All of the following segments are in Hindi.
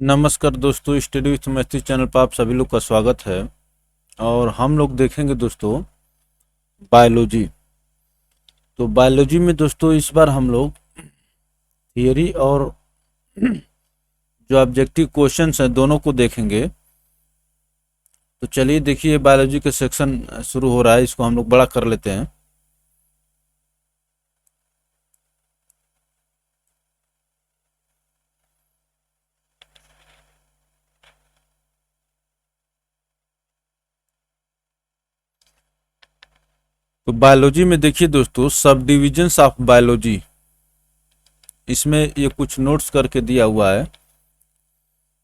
नमस्कार दोस्तों, स्टडी विथ मैथ्स चैनल पर आप सभी लोग का स्वागत है। और हम लोग देखेंगे दोस्तों बायोलॉजी। तो बायोलॉजी में दोस्तों इस बार हम लोग थियरी और जो ऑब्जेक्टिव क्वेश्चंस हैं दोनों को देखेंगे। तो चलिए देखिए, बायोलॉजी का सेक्शन शुरू हो रहा है, इसको हम लोग बड़ा कर लेते हैं। तो बायोलॉजी में देखिए दोस्तों, सब डिविजन्स ऑफ बायोलॉजी, इसमें ये कुछ नोट्स करके दिया हुआ है।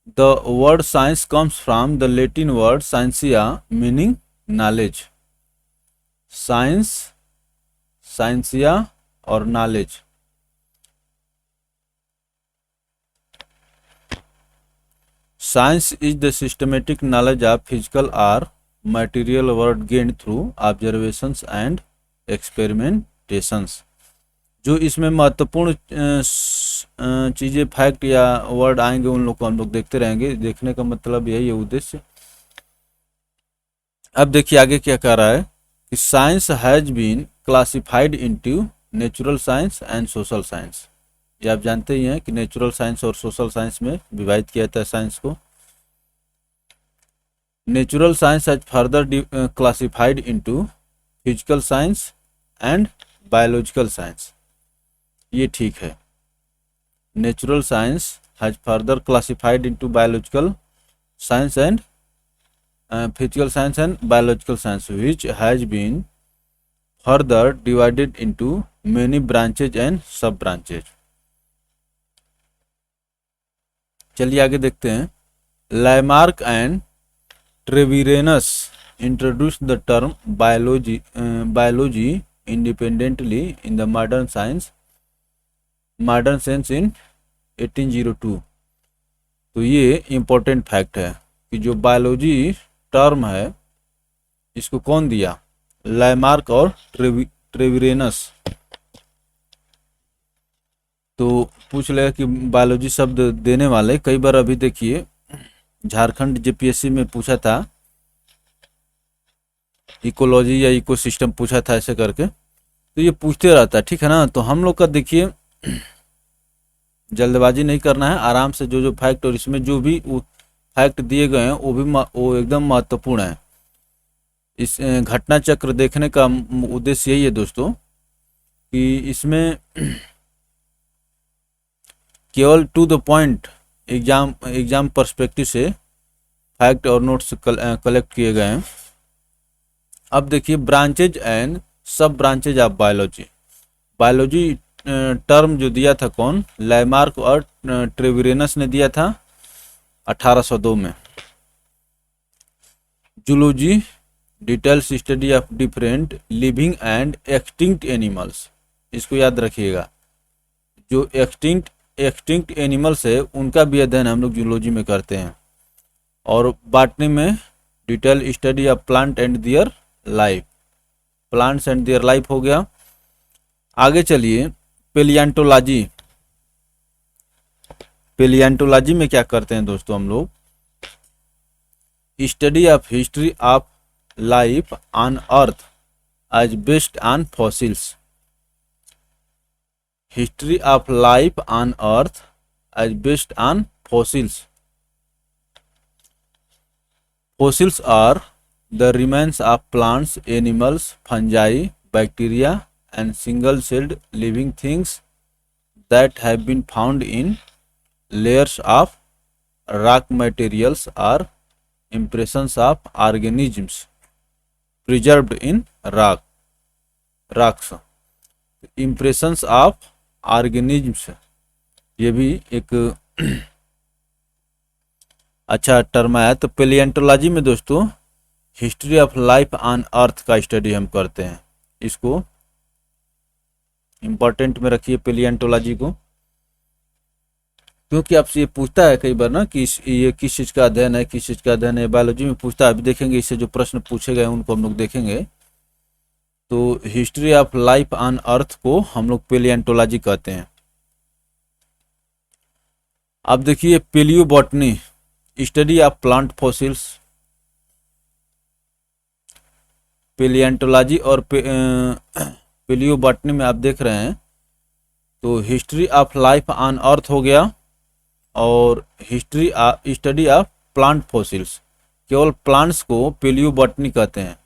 The word science comes from the Latin word scientia meaning knowledge. Science, scientia और knowledge. Science is the systematic knowledge of physical और material world gained through observations and experimentations. जो इसमें महत्वपूर्ण चीज़ें, फैक्ट या वर्ड आएंगे उन लोग को हम लोग देखते रहेंगे। देखने का मतलब यही है, उद्देश्य। अब देखिए आगे क्या कह रहा है कि science has been classified into natural science and social science. ये आप जानते ही हैं कि नेचुरल साइंस और सोशल साइंस में विभाजित किया जाता है साइंस को। Natural science has further classified into physical science and biological science. ये ठीक है। Natural science has further classified into biological science and physical science and biological science, which has been further divided into many branches and sub branches। चलिए आगे देखते हैं। Lamarck and Treviranus introduced the term biology independently in the modern sense in 1802। तो ये इम्पोर्टेंट फैक्ट है कि जो बायोलॉजी टर्म है इसको कौन दिया? लैमार्क और ट्रेविरेनस। तो पूछ लेगा कि बायोलॉजी शब्द देने वाले, कई बार अभी देखिए झारखंड जेपीएससी में पूछा था, इकोलॉजी या इकोसिस्टम पूछा था ऐसे करके। तो ये पूछते रहता है, ठीक है ना। तो हम लोग का देखिए जल्दबाजी नहीं करना है, आराम से जो जो फैक्ट और इसमें जो भी फैक्ट दिए गए हैं वो एकदम महत्वपूर्ण है। इस घटना चक्र देखने का उद्देश्य यही है दोस्तों कि इसमें केवल to the point exam perspective से फैक्ट और नोट्स कलेक्ट किए गए हैं। अब देखिए branches and sub branches of biology. Biology term जो दिया था कौन? लैमार्क और ट्रेविरेनस ने दिया था 1802 में। Zoology, details study of different living and extinct animals. इसको याद रखिएगा, जो एक्सटिंक्ट एनिमल्स है उनका भी अध्ययन हम लोग जूलॉजी में करते हैं। और बॉटनी में detail study of plant and their life, plants and their life हो गया। आगे चलिए पेलियांटोलॉजी। पेलियांटोलॉजी में क्या करते हैं दोस्तों हम लोग? Study of history of life on earth as based on fossils. History of life on earth as based on fossils. Fossils are the remains of plants, animals, fungi, bacteria, and single-celled living things that have been found in layers of rock materials or impressions of organisms preserved in rocks। Impressions of organisms, ये भी एक अच्छा टर्म आया। तो पेलियांटोलॉजी में दोस्तों हिस्ट्री ऑफ लाइफ ऑन अर्थ का स्टडी हम करते हैं। इसको इम्पोर्टेंट में रखिए पेलियांटोलॉजी को, क्योंकि आपसे ये पूछता है कई बार ना कि ये किस चीज़ का अध्ययन है, किस चीज़ का अध्ययन है। बायोलॉजी में पूछता है, अभी देखेंगे इससे जो प्रश्न पूछे गए उनको हम लोग देखेंगे। तो history of life on earth को हम लोग पेलियांटोलॉजी कहते हैं। अब देखिए palaeobotany, study of plant fossils. Palaeontology और पेलियोबॉटनी में आप देख रहे हैं तो history of life on earth हो गया और history study of plant fossils. केवल प्लांट्स को पेलियोबॉटनी कहते हैं।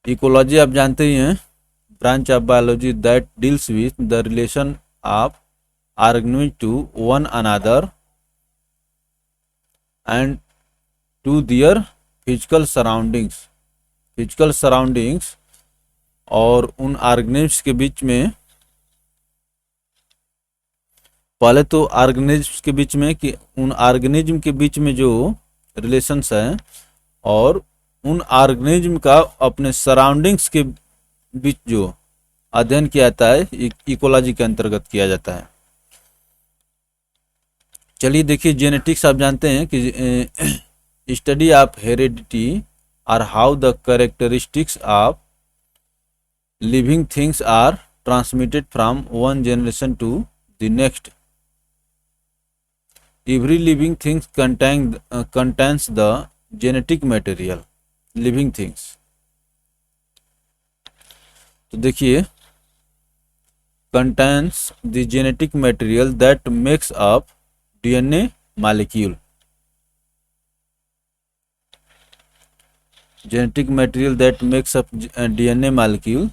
इकोलॉजी आप जानते ही हैं, branch of biology that deals with the relation of organism to one another and to their physical surroundings और उन ऑर्गेनिज्म्स के बीच में, पहले तो ऑर्गेनिज्म्स के बीच में कि उन ऑर्गेनिज्म के बीच में जो रिलेशंस हैं और उन ऑर्गेनिज्म का अपने सराउंडिंग्स के बीच जो अध्ययन किया जाता है इकोलॉजी के अंतर्गत किया जाता है। चलिए देखिए जेनेटिक्स आप जानते हैं कि स्टडी ऑफ हेरिडिटी और how the characteristics of living things are transmitted from one generation to the next. Every living things contains the genetic material living things. तो देखिए contains the genetic material that makes up DNA molecule। genetic material that makes up DNA molecule.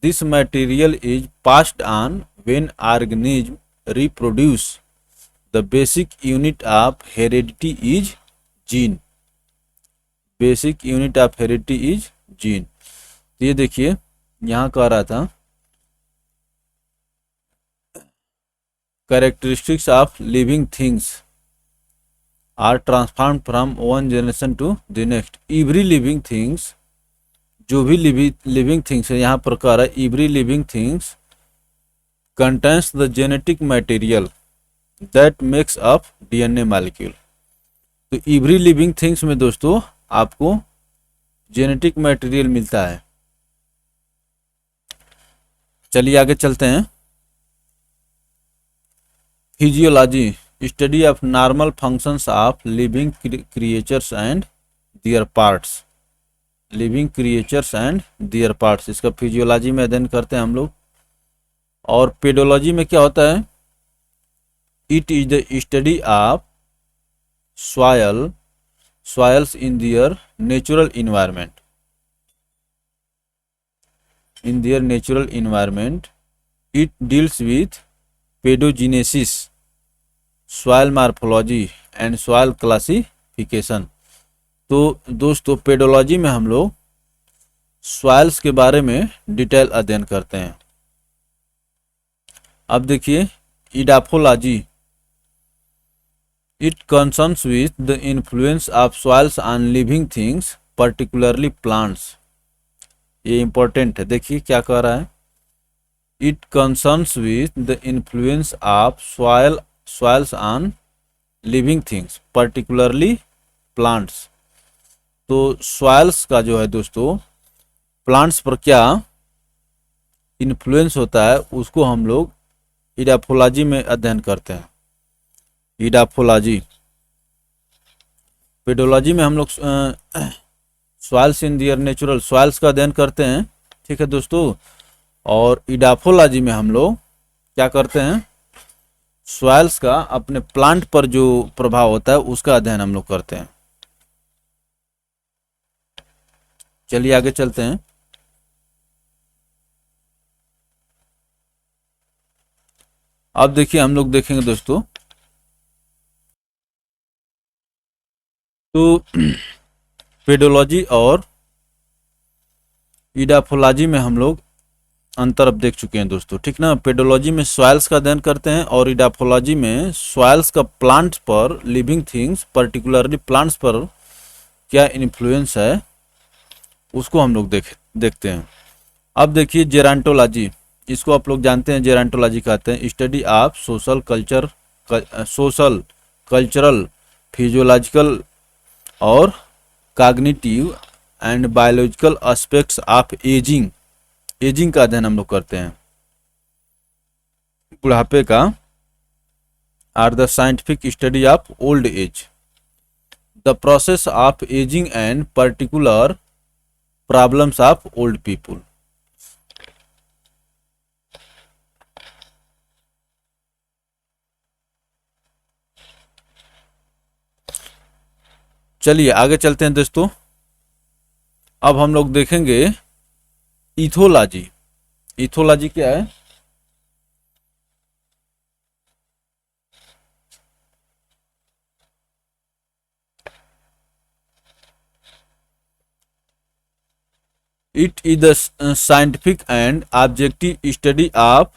This material is passed on when organism reproduce. The basic unit of heredity is gene। Basic unit of heredity is gene. ये देखिए यहाँ कह रहा था characteristics of living things are transform from one generation to the next. Every living things, जो भी लिविंग थिंग्स है यहाँ पर कह रहा है every living things contains the genetic material that makes up DNA molecule. तो एवरी लिविंग थिंग्स में दोस्तों आपको जेनेटिक मटेरियल मिलता है। चलिए आगे चलते हैं। Physiology, study of normal functions of living creatures and their parts. Living creatures and their parts, इसका फिजियोलॉजी में अध्ययन करते हैं हम लोग। और पेडोलॉजी में क्या होता है? It is the study of soils in their natural environment। in their natural environment it deals with pedogenesis, soil morphology and soil classification। तो दोस्तों पेडोलॉजी में हम लोग सॉइल्स के बारे में डिटेल अध्ययन करते हैं। अब देखिए इडाफोलॉजी, it concerns with the influence of soils on living things particularly plants। ये इंपॉर्टेंट है, देखिए क्या कह रहा है। it concerns with the influence of soils on living things particularly plants। तो soils का जो है दोस्तों प्लांट्स पर क्या इन्फ्लुएंस होता है उसको हम लोग इडाफोलॉजी में अध्ययन करते हैं। इडाफोलॉजी। पेडोलॉजी में हम लोग soils in their natural, soils का अध्ययन करते हैं, ठीक है दोस्तों। और इडाफोलॉजी में हम लोग क्या करते हैं? सॉइल्स का अपने प्लांट पर जो प्रभाव होता है उसका अध्ययन हम लोग करते हैं। चलिए आगे चलते हैं। अब देखिए हम लोग देखेंगे दोस्तों तो पेडोलॉजी और इडाफोलॉजी में हम लोग अंतर अब देख चुके हैं दोस्तों, ठीक ना। पेडोलॉजी में सॉइल्स का अध्ययन करते हैं और इडाफोलॉजी में सॉइल्स का प्लांट्स पर, लिविंग थिंग्स पर्टिकुलरली प्लांट्स पर क्या इन्फ्लुएंस है उसको हम लोग देखते हैं। अब देखिए जेरांटोलॉजी, इसको आप लोग जानते हैं जेरांटोलॉजी कहते हैं study of social cultural physiological और cognitive and biological aspects of ageing का अध्ययन हम लोग करते हैं। बुढ़ापे का or the scientific study of old age, the process of ageing and particular problems of old people. चलिए आगे चलते हैं दोस्तों। अब हम लोग देखेंगे इथोलॉजी। इथोलॉजी क्या है? It is the scientific and objective study of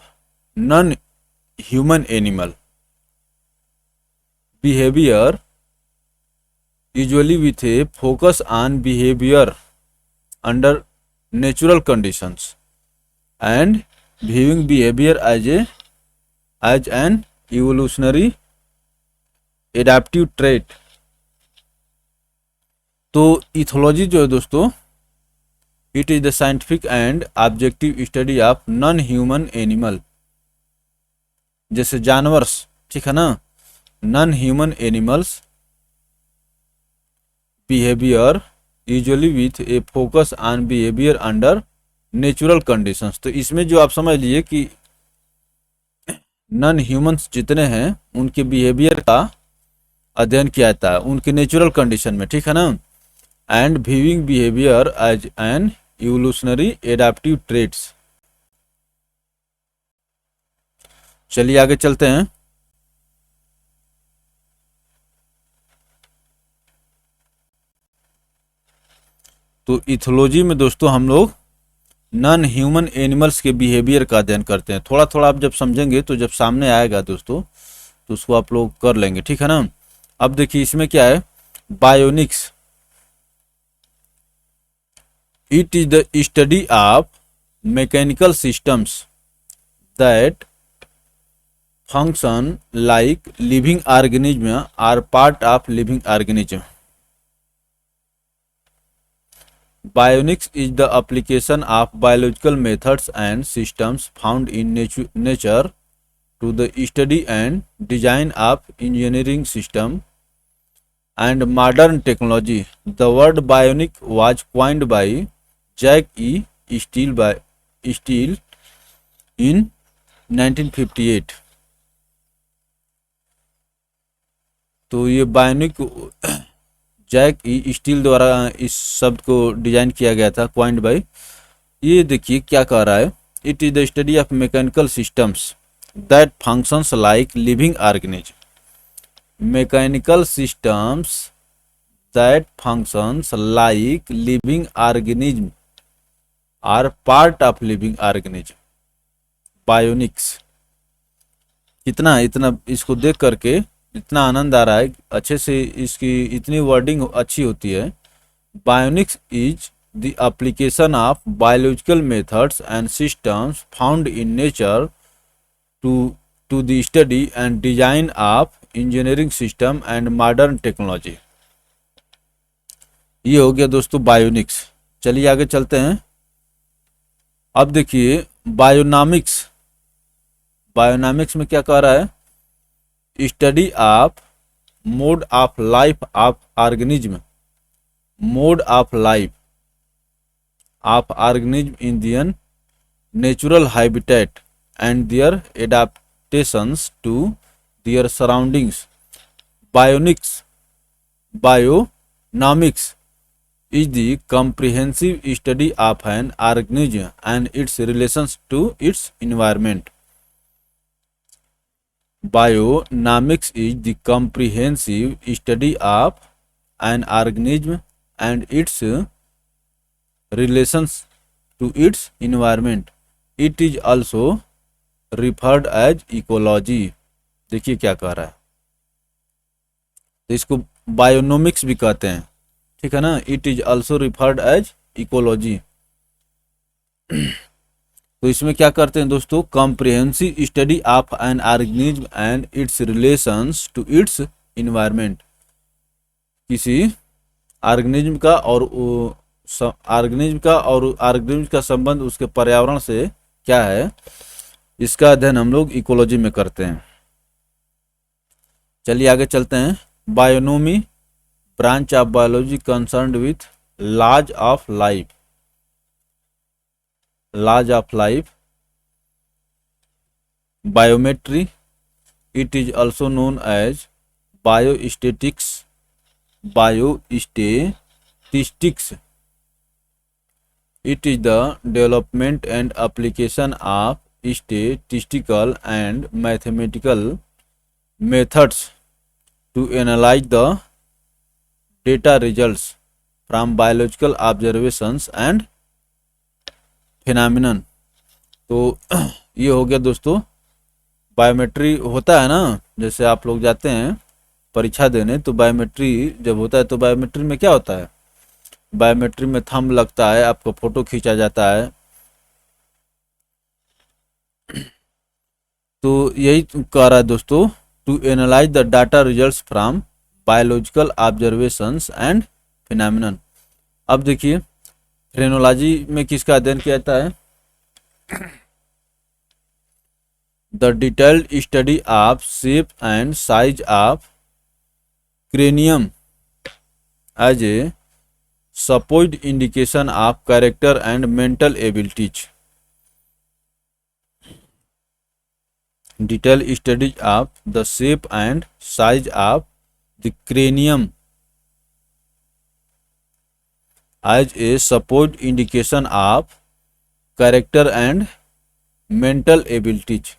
non-human animal behavior, usually with a focus on behavior under natural conditions and viewing behavior as an evolutionary adaptive trait। तो इथोलॉजी जो है दोस्तों, it is the scientific and objective study of non human animal, जैसे जानवर्स, ठीक है ना, non human animals behaviour usually with A focus on behaviour under natural conditions. तो इसमें जो आप समझ लिए कि नॉन ह्यूमंस जितने हैं उनके बिहेवियर का अध्ययन किया जाता है उनके नेचुरल कंडीशन में, ठीक है ना, and viewing behaviour as an evolutionary adaptive traits. चलिए आगे चलते हैं। तो इथोलॉजी में दोस्तों हम लोग नॉन ह्यूमन एनिमल्स के बिहेवियर का अध्ययन करते हैं। थोड़ा थोड़ा आप जब समझेंगे तो जब सामने आएगा दोस्तों तो उसको आप लोग कर लेंगे, ठीक है ना। अब देखिए इसमें क्या है, bionics. It is the study of mechanical systems that function like living organism or part of living organism. Bionics is the application of biological methods and systems found in nature to the study and design of engineering system and modern technology. The word bionic was coined by Jack E. Steele in 1958। तो ये बायोनिक जैक ई स्टील द्वारा इस शब्द को डिजाइन किया गया था, क्वाइंड बाय। ये देखिए क्या कह रहा है, it is the study of mechanical systems that functions like living organism. Mechanical systems that functions like living organism or part of living organism. Bionics. कितना इतना इसको देख करके इतना आनंद आ रहा है, अच्छे से इसकी इतनी वर्डिंग अच्छी होती है। Bionics is the application of biological methods and systems found in nature to the study and design of engineering system and modern technology. ये हो गया दोस्तों बायोनिक्स। चलिए आगे चलते हैं। अब देखिए बायोनॉमिक्स। बायोनॉमिक्स में क्या कह रहा है, study of mode of life of organism, mode of life of organism in their natural habitat and their adaptations to their surroundings. Bionomics is the comprehensive study of an organism and its relations to its environment. Bionomics is the comprehensive study of an organism and its relations to its environment. It is also referred as ecology। देखिए क्या कह रहा है, तो इसको बायोनोमिक्स भी कहते हैं, ठीक है ना। It is also referred as ecology. तो इसमें क्या करते हैं दोस्तों, comprehensive study of an organism and its relations to its environment. किसी ऑर्गेनिज्म का और ऑर्गेनिज्म का संबंध उसके पर्यावरण से क्या है, इसका अध्ययन हम लोग इकोलॉजी में करते हैं। चलिए आगे चलते हैं। Bionomy, branch of biology concerned with laws of life. Laws of life. Biometry, it is also known as biostatistics. Biostatistics, it is the development and application of statistical and mathematical methods to analyze the data results from biological observations and phenomenon। तो ये हो गया दोस्तों। बायोमेट्री होता है ना, जैसे आप लोग जाते हैं परीक्षा देने, तो बायोमेट्री जब होता है तो बायोमेट्री में क्या होता है, बायोमेट्री में थंब लगता है, आपका फोटो खींचा जाता है। तो यही कह रहा है दोस्तों, to analyse the data results from biological observations and phenomenon. अब देखिए फ्रेनोलॉजी में किसका अध्ययन किया जाता है, the detailed study of shape and size of cranium as a supposed indication of character and mental abilities। Detailed study of the shape and size of the cranium as a supposed indication of character and mental abilities।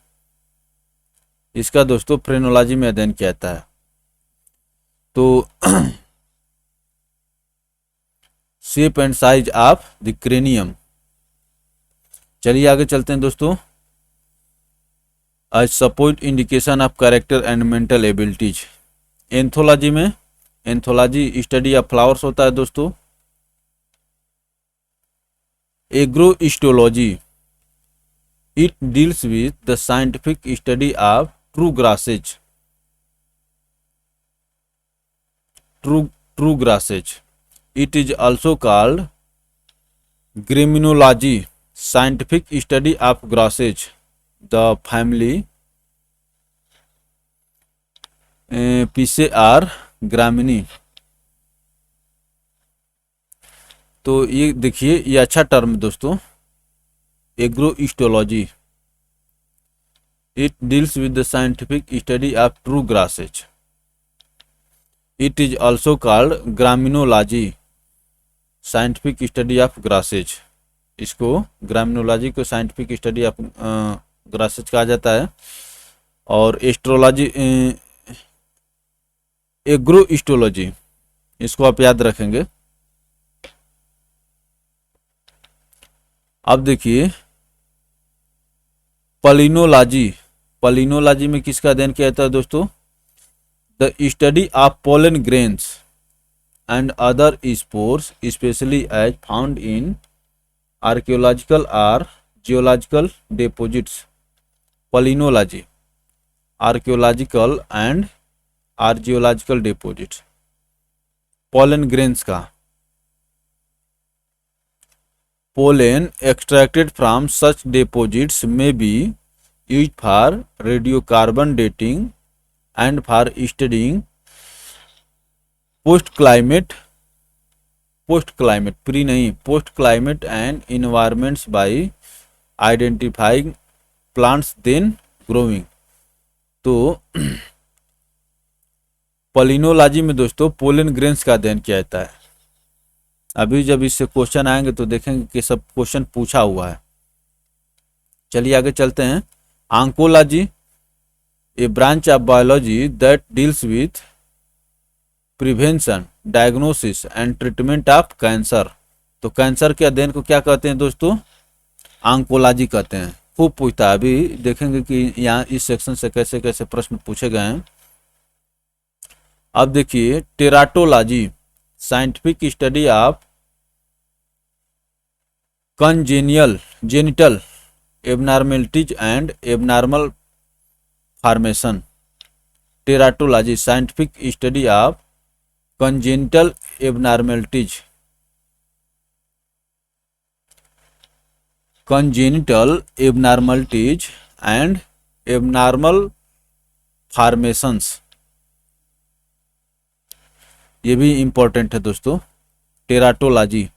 इसका दोस्तों फ्रेनोलॉजी में अध्ययन किया जाता है। तो shape and size of the cranium. चलिए आगे चलते हैं दोस्तों। As support indication of character and mental abilities. Anthology में, एंथोलॉजी स्टडी ऑफ फ्लावर्स होता है दोस्तों। Agrostology, it deals with the scientific study of true grasses। True grasses, it is also called graminology, scientific study of grasses, the family Pisceae gramineae। तो ये देखिए, ये अच्छा टर्म दोस्तों, एग्रोइस्टोलॉजी। It deals with the scientific study of true grasses. It is also called graminology, scientific study of grasses। इसको ग्रामिनोलॉजी को साइंटिफिक स्टडी ऑफ ग्रासेज कहा जाता है। और एस्ट्रोलॉजी, एग्रोइस्टोलॉजी, इसको आप याद रखेंगे। अब देखिए पलिनोलॉजी। पलिनोलॉजी में किसका अध्ययन किया जाता है दोस्तों, the study of pollen grains and other spores specially as found in archaeological और geological deposits. Palynology, archaeological and geological deposits. Pollen grains का, pollen extracted from such deposits में be used for radiocarbon dating and for studying post climate and environments by identifying plants then growing। तो पलिनोलॉजी में दोस्तों पोलन ग्रेन्स का अध्ययन किया जाता है। अभी जब इससे क्वेश्चन आएंगे तो देखेंगे कि सब क्वेश्चन पूछा हुआ है। चलिए आगे चलते हैं। Oncology, A branch of biology that deals with prevention, diagnosis and treatment of cancer. तो कैंसर के अध्ययन को क्या कहते हैं दोस्तों, ऑन्कोलॉजी कहते हैं। खूब पूछता है, अभी देखेंगे कि यहाँ इस सेक्शन से कैसे कैसे प्रश्न पूछे गए हैं। अब देखिए teratology, scientific study of genital abnormalities and abnormal formation। Teratology, scientific study of congenital abnormalities, and abnormal formations। ये भी इम्पोर्टेंट है दोस्तों। टेराटोलॉजी,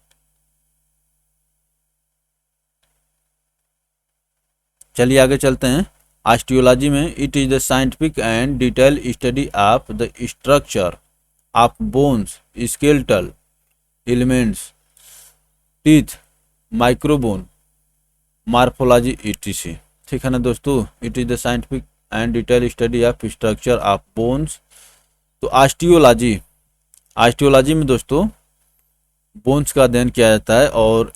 चलिए आगे चलते हैं। ऑस्टियोलॉजी में it is the scientific and detail study of the structure of bones, skeletal elements, teeth, microbone, morphology etc। ठीक है ना दोस्तों, it is the scientific and detail study of structure of bones. तो ऑस्टियोलॉजी, ऑस्टियोलॉजी में दोस्तों बोन्स का अध्ययन किया जाता है, और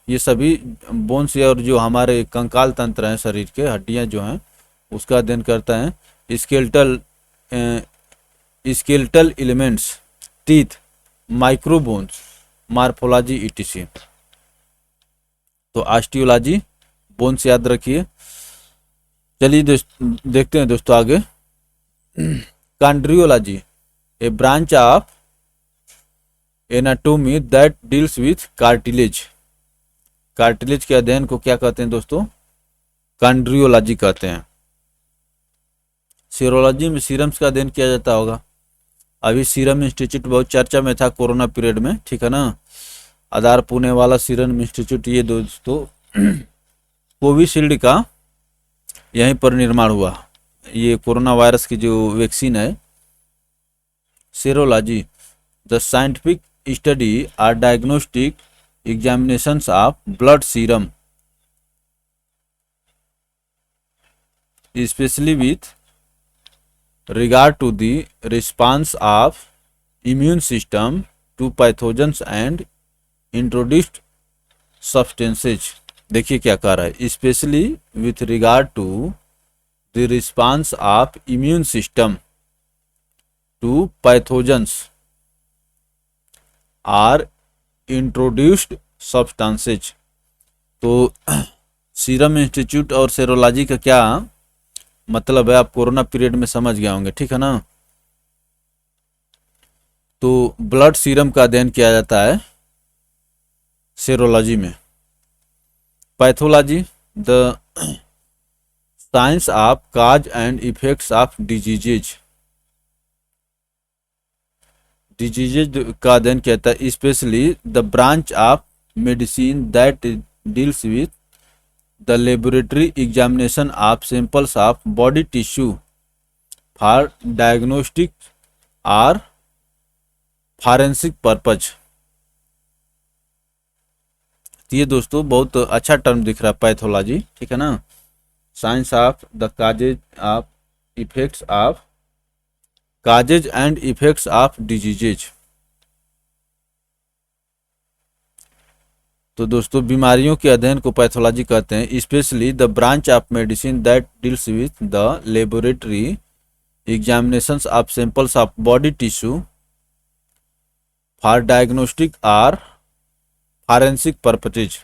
ये सभी बोन्स और जो हमारे कंकाल तंत्र हैं, शरीर के हड्डियां जो हैं, उसका अध्ययन करता है। Skeletal elements, teeth, microbones, morphology etc। तो ऑस्टियोलॉजी, बोन्स याद रखिए। चलिए देखते हैं दोस्तों आगे। Chondrology, a branch of anatomy that deals with cartilage. Cartilage के अध्ययन को क्या कहते हैं दोस्तों? कॉन्ड्रियोलॉजी कहते हैं। सीरोलॉजी में सीरम्स का अध्ययन किया जाता होगा। अभी सीरम इंस्टीट्यूट बहुत चर्चा में था कोरोना पीरियड में, ठीक है ना। आधार पुणे वाला सीरम इंस्टीट्यूट, ये दोस्तों कोविशील्ड का यहीं पर निर्माण हुआ। ये कोरोना वायरस की जो वैक्सीन है। Serology, the scientific study or diagnostic examinations of blood serum, especially with regard to the response of immune system to pathogens and introduced substances। देखिए क्या कह रहा है, specially with regard to the response of immune system to pathogens or introduced substances. तो सीरम इंस्टीट्यूट और सेरोलॉजी का क्या मतलब है, आप कोरोना पीरियड में समझ गए होंगे, ठीक है ना। तो ब्लड सीरम का अध्ययन किया जाता है सेरोलॉजी में। Pathology, the science of cause and effects of diseases. Diseases का अध्ययन किया जाता है, specially the branch of medicine that deals with the laboratory examination of samples of body tissue for diagnostic और फॉरेंसिक पर्पज। तो ये दोस्तों बहुत अच्छा टर्म दिख रहा है पैथोलॉजी, ठीक है ना। Science of the causes of effects of causes and effects of diseases. तो दोस्तों बीमारियों के अध्ययन को पैथोलॉजी कहते हैं, specially the branch of medicine that deals with the laboratory examinations of samples of body tissue for diagnostic और फॉरेंसिक पर्पजेज।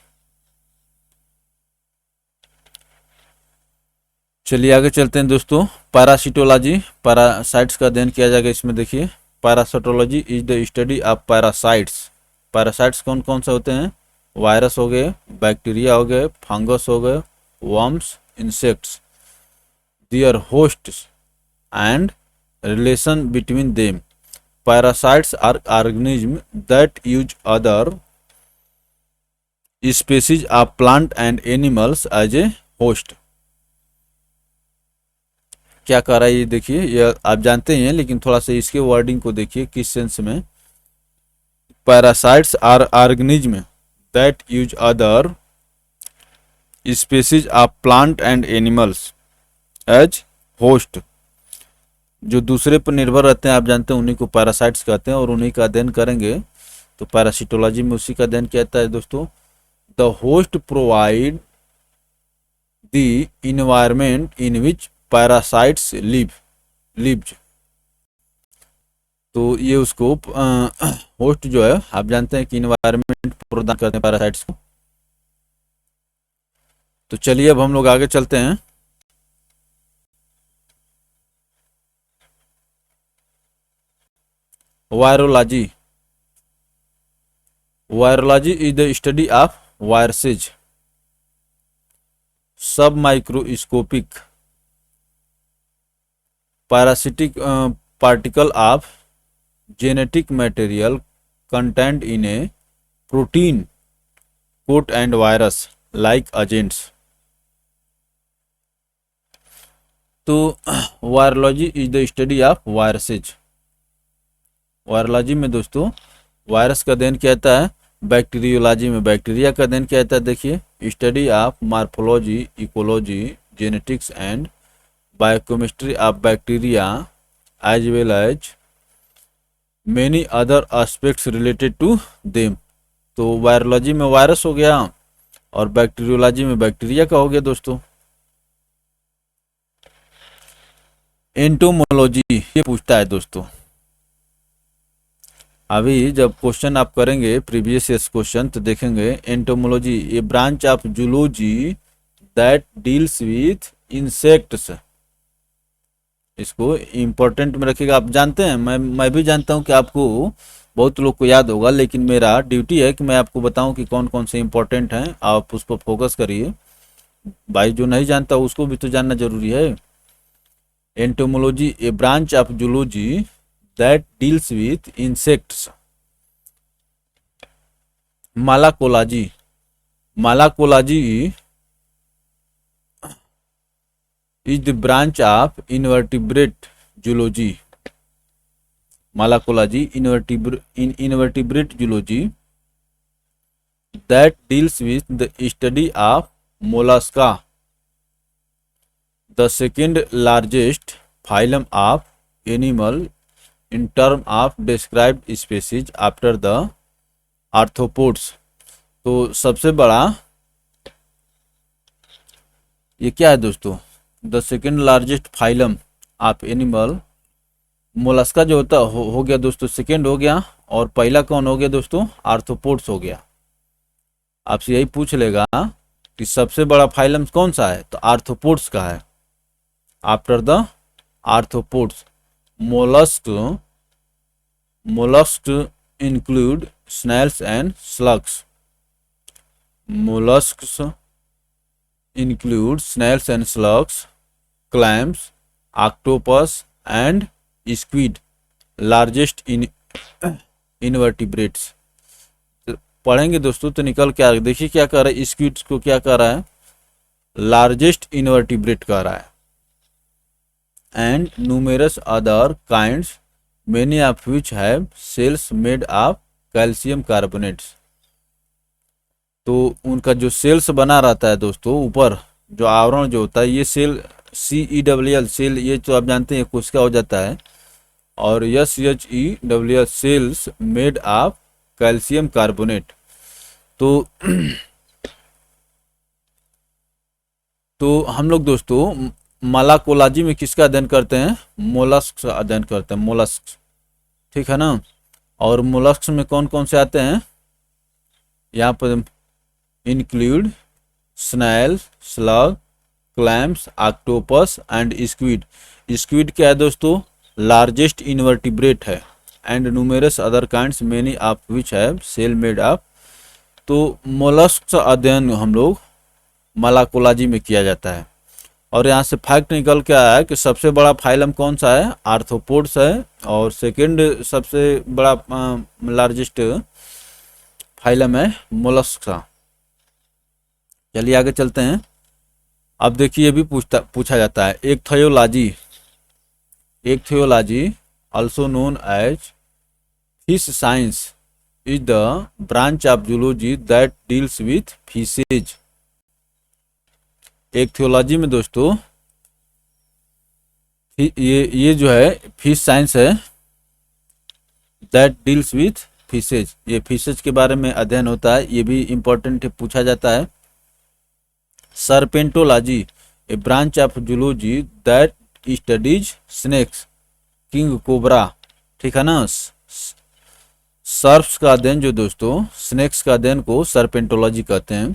चलिए आगे चलते हैं दोस्तों। पैरासिटोलॉजी, पैरासाइट्स का अध्ययन किया जाएगा इसमें। देखिए, parasitology is the study of parasites. Parasites कौन कौन से होते हैं? वायरस हो गए, बैक्टीरिया हो गए, फंगस हो गए, worms, insects, their hosts and relation between them. Parasites are organism that use other species of plant and animals as a host. क्या कर रहा है ये देखिए, ये आप जानते हैं, लेकिन थोड़ा सा इसके वर्डिंग को देखिए किस सेंस में। Parasites are organism that use other species of plant and animals as host. जो दूसरे पर निर्भर रहते हैं, आप जानते हैं, उन्हीं को पैरासाइट्स कहते हैं, और उन्हीं का अध्ययन करेंगे। तो पैरासिटोलॉजी में उसी का अध्ययन किया जाता है दोस्तों। The host provide the environment in which parasites lives. तो ये उसको होस्ट जो है, आप जानते हैं कि इन्वायरमेंट प्रदान करते हैं पैरासाइट्स को। तो चलिए अब हम लोग आगे चलते हैं। Virology, virology is the study of viruses, submicroscopic parasitic particle of genetic material contained in a protein coat and virus like agents. तो virology is the study of viruses. Virology में दोस्तों वायरस का अध्ययन क्या होता है, बैक्टीरियोलॉजी में बैक्टीरिया का अध्ययन क्या होता है। देखिए study of morphology, ecology, genetics and biochemistry of bacteria as well as many other aspects related to them. तो वायरोलॉजी में वायरस हो गया और बैक्टीरियोलॉजी में बैक्टीरिया का हो गया दोस्तों। एंटोमोलॉजी ये पूछता है दोस्तों, अभी जब क्वेश्चन आप करेंगे प्रीवियस ईयर्स क्वेश्चन तो देखेंगे entomology a branch of zoology that deals with insects. इसको इम्पोर्टेंट में रखिएगा। आप जानते हैं, मैं भी जानता हूं कि आपको बहुत लोग को याद होगा, लेकिन मेरा ड्यूटी है कि मैं आपको बताऊं कि कौन कौन से इंपॉर्टेंट हैं, आप उस पर फोकस करिए। भाई जो नहीं जानता उसको भी तो जानना जरूरी है। Entomology a branch of zoology that deals with insects. Malacology, malacology is the branch of invertebrate zoology. Malacology in invertebrate zoology that deals with the study of mollusca, the second largest phylum of animal in term of described species after the arthropods. तो सबसे बड़ा ये क्या है दोस्तों, the second largest phylum of animal. Mollusca जो होता हो गया दोस्तों सेकेंड हो गया, और पहला कौन हो गया दोस्तों, आर्थ्रोपोड्स हो गया। आपसे यही पूछ लेगा कि सबसे बड़ा फाइलम कौन सा है, तो आर्थ्रोपोड्स का है। After the arthropods mollusc, mollusc include snails and slugs. Molluscs include snails and slugs, clams, octopus and squid, largest in invertebrates। पढ़ेंगे दोस्तों तो निकल के आ रहा है। देखिए क्या कर रहा है, स्क्विड को क्या कर रहा है, लार्जेस्ट इन्वर्टिब्रेट कर रहा है। And numerous other kinds many of which have shells made of calcium carbonates. तो उनका जो सेल्स बना रहता है दोस्तों, ऊपर जो आवरण जो होता है, ये सेल CEWL सेल, ये तो आप जानते हैं कोशिका हो जाता है, और SHEWL shells made of calcium carbonate. तो हम लोग दोस्तों मालाकोलॉजी में किसका अध्ययन करते हैं, मोलस्क का अध्ययन करते हैं, मोलस्क, ठीक है ना। और मोलस्क में कौन कौन से आते हैं, यहाँ पर include snail, slug, clams, octopus and squid. Squid क्या है दोस्तों, लार्जेस्ट इन्वर्टिब्रेट है। And numerous other kinds many of which have shell made of. तो मोलस्क का अध्ययन हम लोग मालाकोलॉजी में किया जाता है। और यहाँ से फैक्ट निकल के आया है कि सबसे बड़ा फाइलम कौन सा है, आर्थ्रोपोड्स है, और सेकंड सबसे बड़ा लार्जेस्ट फाइलम है मोलस्क का। चलिए आगे चलते हैं। अब देखिए भी पूछा जाता है एक्थियोलॉजी। एक्थियोलॉजी also known as fish science is the branch of zoology that deals with fishes। एक्थियोलॉजी में दोस्तों ये जो है फिश साइंस है, दैट डील्स विथ फिशेज। ये फिशेज के बारे में अध्ययन होता है, ये भी इंपॉर्टेंट है, पूछा जाता है। Serpentology a branch of zoology that studies snakes, king cobra, ठीक है ना। सर्प्स का अध्ययन जो दोस्तों, स्नेक्स का अध्ययन को सर्पेंटोलॉजी कहते हैं।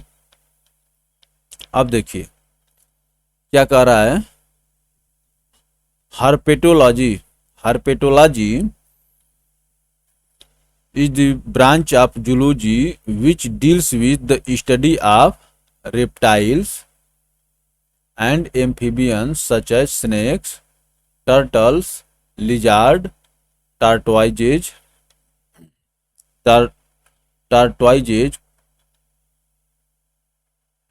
अब देखिए क्या कह रहा है, herpetology. Herpetology is the branch of zoology which deals with the study of reptiles and amphibians such as snakes, turtles, lizard tortoises, tortoises,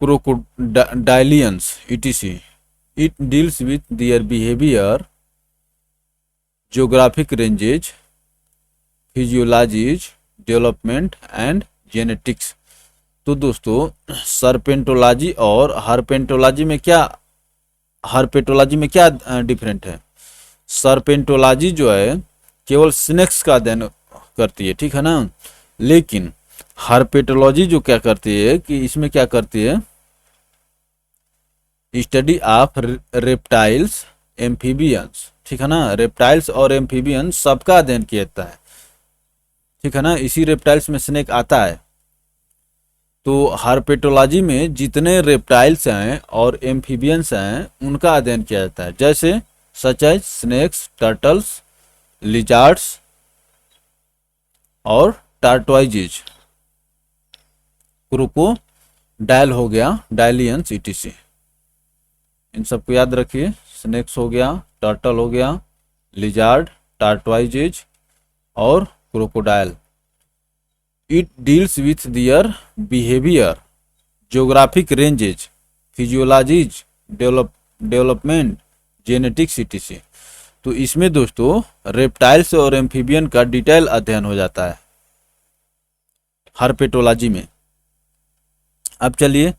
crocodilians, etc. It deals with their behavior, geographic ranges, physiologies, development and genetics. तो दोस्तों सरपेंटोलॉजी और हर्पेंटोलॉजी में क्या डिफरेंट है। सरपेंटोलॉजी जो है केवल स्नेक्स का अध्ययन करती है, ठीक है ना, लेकिन हर्पेटोलॉजी जो क्या करती है कि इसमें क्या करती है, स्टडी ऑफ रेप्टाइल्स, एम्फीबियंस, ठीक है ना, रेप्टाइल्स और एम्फीबियंस सबका अध्ययन किया जाता है, ठीक है ना, इसी रेप्टाइल्स में स्नेक आता है। तो हर्पेटोलॉजी में जितने रेप्टाइल्स हैं और एम्फीबियंस हैं उनका अध्ययन किया जाता है, जैसे such as snakes, turtles, lizards और टार्टोइजेज, क्रोकोडाइल हो गया, डायलियंस, etc। इन सबको याद रखिए, स्नेक्स हो गया, टर्टल हो गया, लिजार्ड, टार्टोइजेज और crocodile. It deals with their behaviour, geographic ranges, physiologies, development, genetics, etc। तो इसमें दोस्तों रेप्टाइल्स और एम्फीबियन का डिटेल अध्ययन हो जाता है हर्पेटोलॉजी में। अब चलिए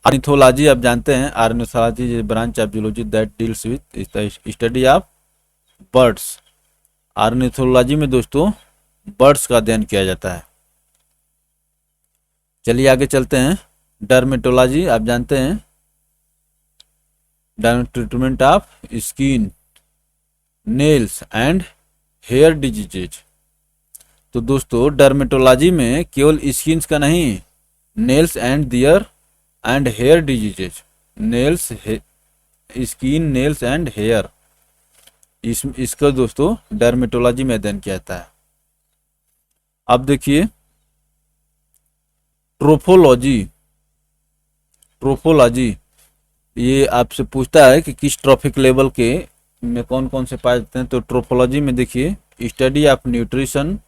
ऑर्निथोलॉजी, आप जानते हैं ornithology branch of zoology that deals with study of birds. Ornithology में दोस्तों बर्ड्स का अध्ययन किया जाता है। चलिए आगे चलते हैं। डर्मेटोलॉजी, आप जानते हैं treatment of skin, nails and hair diseases. तो दोस्तों डर्मेटोलॉजी में केवल स्किन्स का नहीं, nails and hair diseases, nails, skin, nails and hair, इसका दोस्तों डर्मेटोलॉजी में अध्ययन किया जाता है। अब देखिए ट्रोफोलॉजी ये आपसे पूछता है कि किस ट्रॉफिक लेवल के में कौन कौन से पाए जाते हैं। तो ट्रोफोलॉजी में देखिए study of nutrition,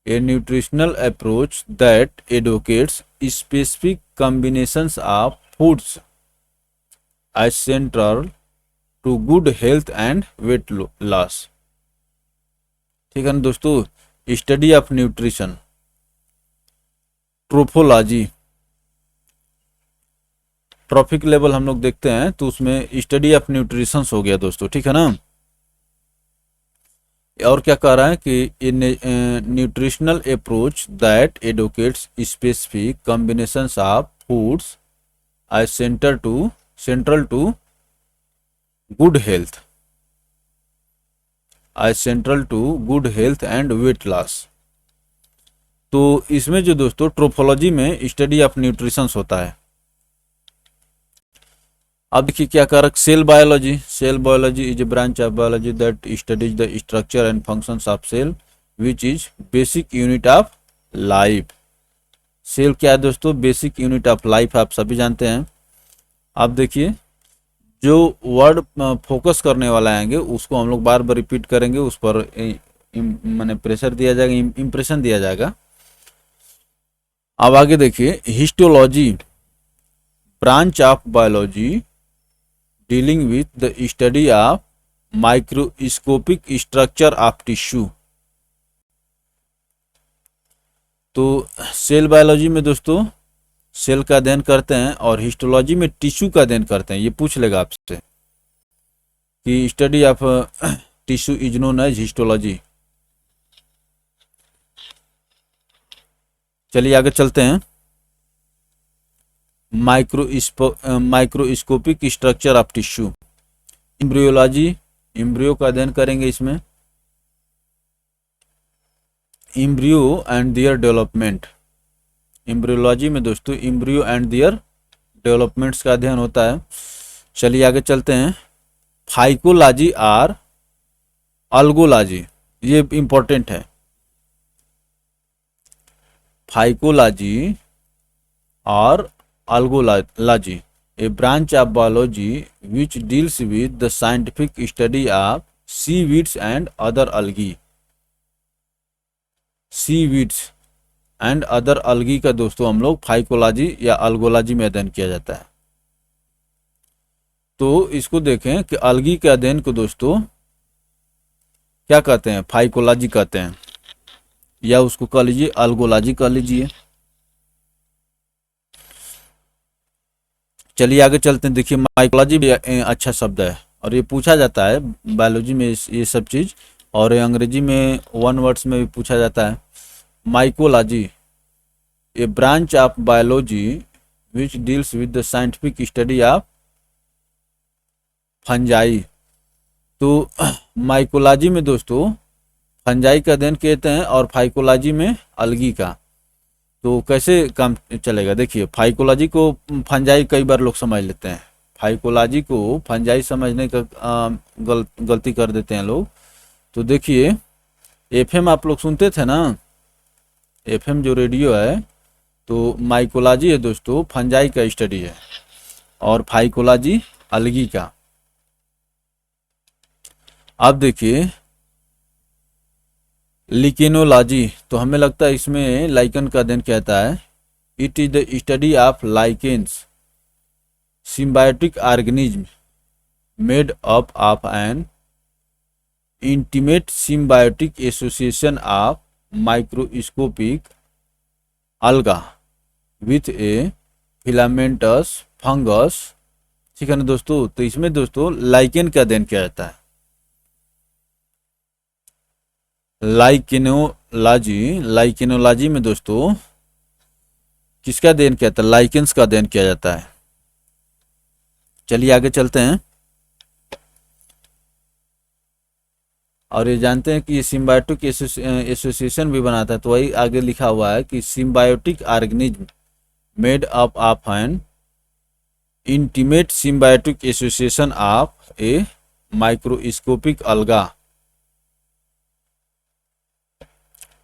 a nutritional approach that advocates specific combinations of foods as central to good health and weight loss, ठीक है ना दोस्तों। Study of nutrition, trophology, trophic level हम लोग देखते हैं तो उसमें स्टडी ऑफ न्यूट्रिशन हो गया दोस्तों, ठीक है ना। और क्या कह रहा है कि nutritional approach that advocates specific combinations of foods as central to good health, and weight loss. तो इसमें जो दोस्तों ट्रोफोलॉजी में स्टडी ऑफ न्यूट्रिशन होता है। अब देखिए क्या कर cell biology is a branch of biology that studies the structure and functions of cell which is basic unit of life. Cell क्या है दोस्तों, बेसिक यूनिट ऑफ लाइफ, आप सभी जानते हैं। अब देखिए जो वर्ड फोकस करने वाला आएंगे उसको हम लोग बार बार रिपीट करेंगे, उस पर माने प्रेशर दिया जाएगा, इंप्रेशन दिया जाएगा। अब आगे देखिए histology, branch of biology dealing with the study of microscopic structure of tissue. तो सेल बायोलॉजी में दोस्तों सेल का अध्ययन करते हैं और हिस्टोलॉजी में टिश्यू का अध्ययन करते हैं। ये पूछ लेगा आपसे कि study of tissue is known as histology. चलिए आगे चलते हैं। Microscopic structure of tissue, embryology, embryo का अध्ययन करेंगे इसमें, embryo and their development. Embryology में दोस्तों एम्ब्रियो एंड देयर डेवलपमेंट्स का अध्ययन होता है। चलिए आगे चलते हैं। फाइकोलॉजी और अल्गोलॉजी, ये इंपॉर्टेंट है। फाइकोलॉजी और algology, a branch of biology which deals with the scientific study of seaweeds and other algae। Seaweeds and other algae का दोस्तों हम लोग फाइकोलॉजी या अल्गोलॉजी में अध्ययन किया जाता है। तो इसको देखें कि अलगी के अध्ययन को दोस्तों क्या कहते हैं, फाइकोलॉजी कहते हैं, या उसको कह लीजिए अल्गोलॉजी कह लीजिए। चलिए आगे चलते हैं। देखिए माइकोलॉजी भी अच्छा शब्द है और ये पूछा जाता है बायोलॉजी में ये सब चीज़, और अंग्रेजी में वन वर्ड्स में भी पूछा जाता है। Mycology A branch of biology which deals with the scientific study of fungi. तो माइकोलॉजी में दोस्तों फंजाई का अध्ययन कहते हैं और फाइकोलॉजी में अलगी का। तो कैसे काम चलेगा, देखिए फाइकोलॉजी को फंजाई कई बार लोग समझ लेते हैं, फाइकोलॉजी को फंजाई समझने का गलती कर देते हैं लोग। तो देखिए एफएम आप लोग सुनते थे ना, एफएम जो रेडियो है, तो माइकोलॉजी है दोस्तों फंजाई का स्टडी है और फाइकोलॉजी अलगी का। अब देखिए लिकेनोलॉजी, तो हमें लगता है इसमें लाइकन का अध्ययन कहता है। It is the study of lichens symbiotic organism made up of N intimate symbiotic association of microscopic alga with A filamentous fungus. ठीक है ना दोस्तों, तो इसमें दोस्तों लाइकेन का अध्ययन किया जाता है। लाइकेनोलॉजी में दोस्तों किसका अध्ययन किया जाता है, लाइकेंस का अध्ययन किया जाता है। चलिए आगे चलते हैं और ये जानते हैं कि ये सिम्बायोटिक एसोसिएशन भी बनाता है। तो वही आगे लिखा हुआ है कि symbiotic organism made up of N intimate symbiotic association of A microscopic अलगा।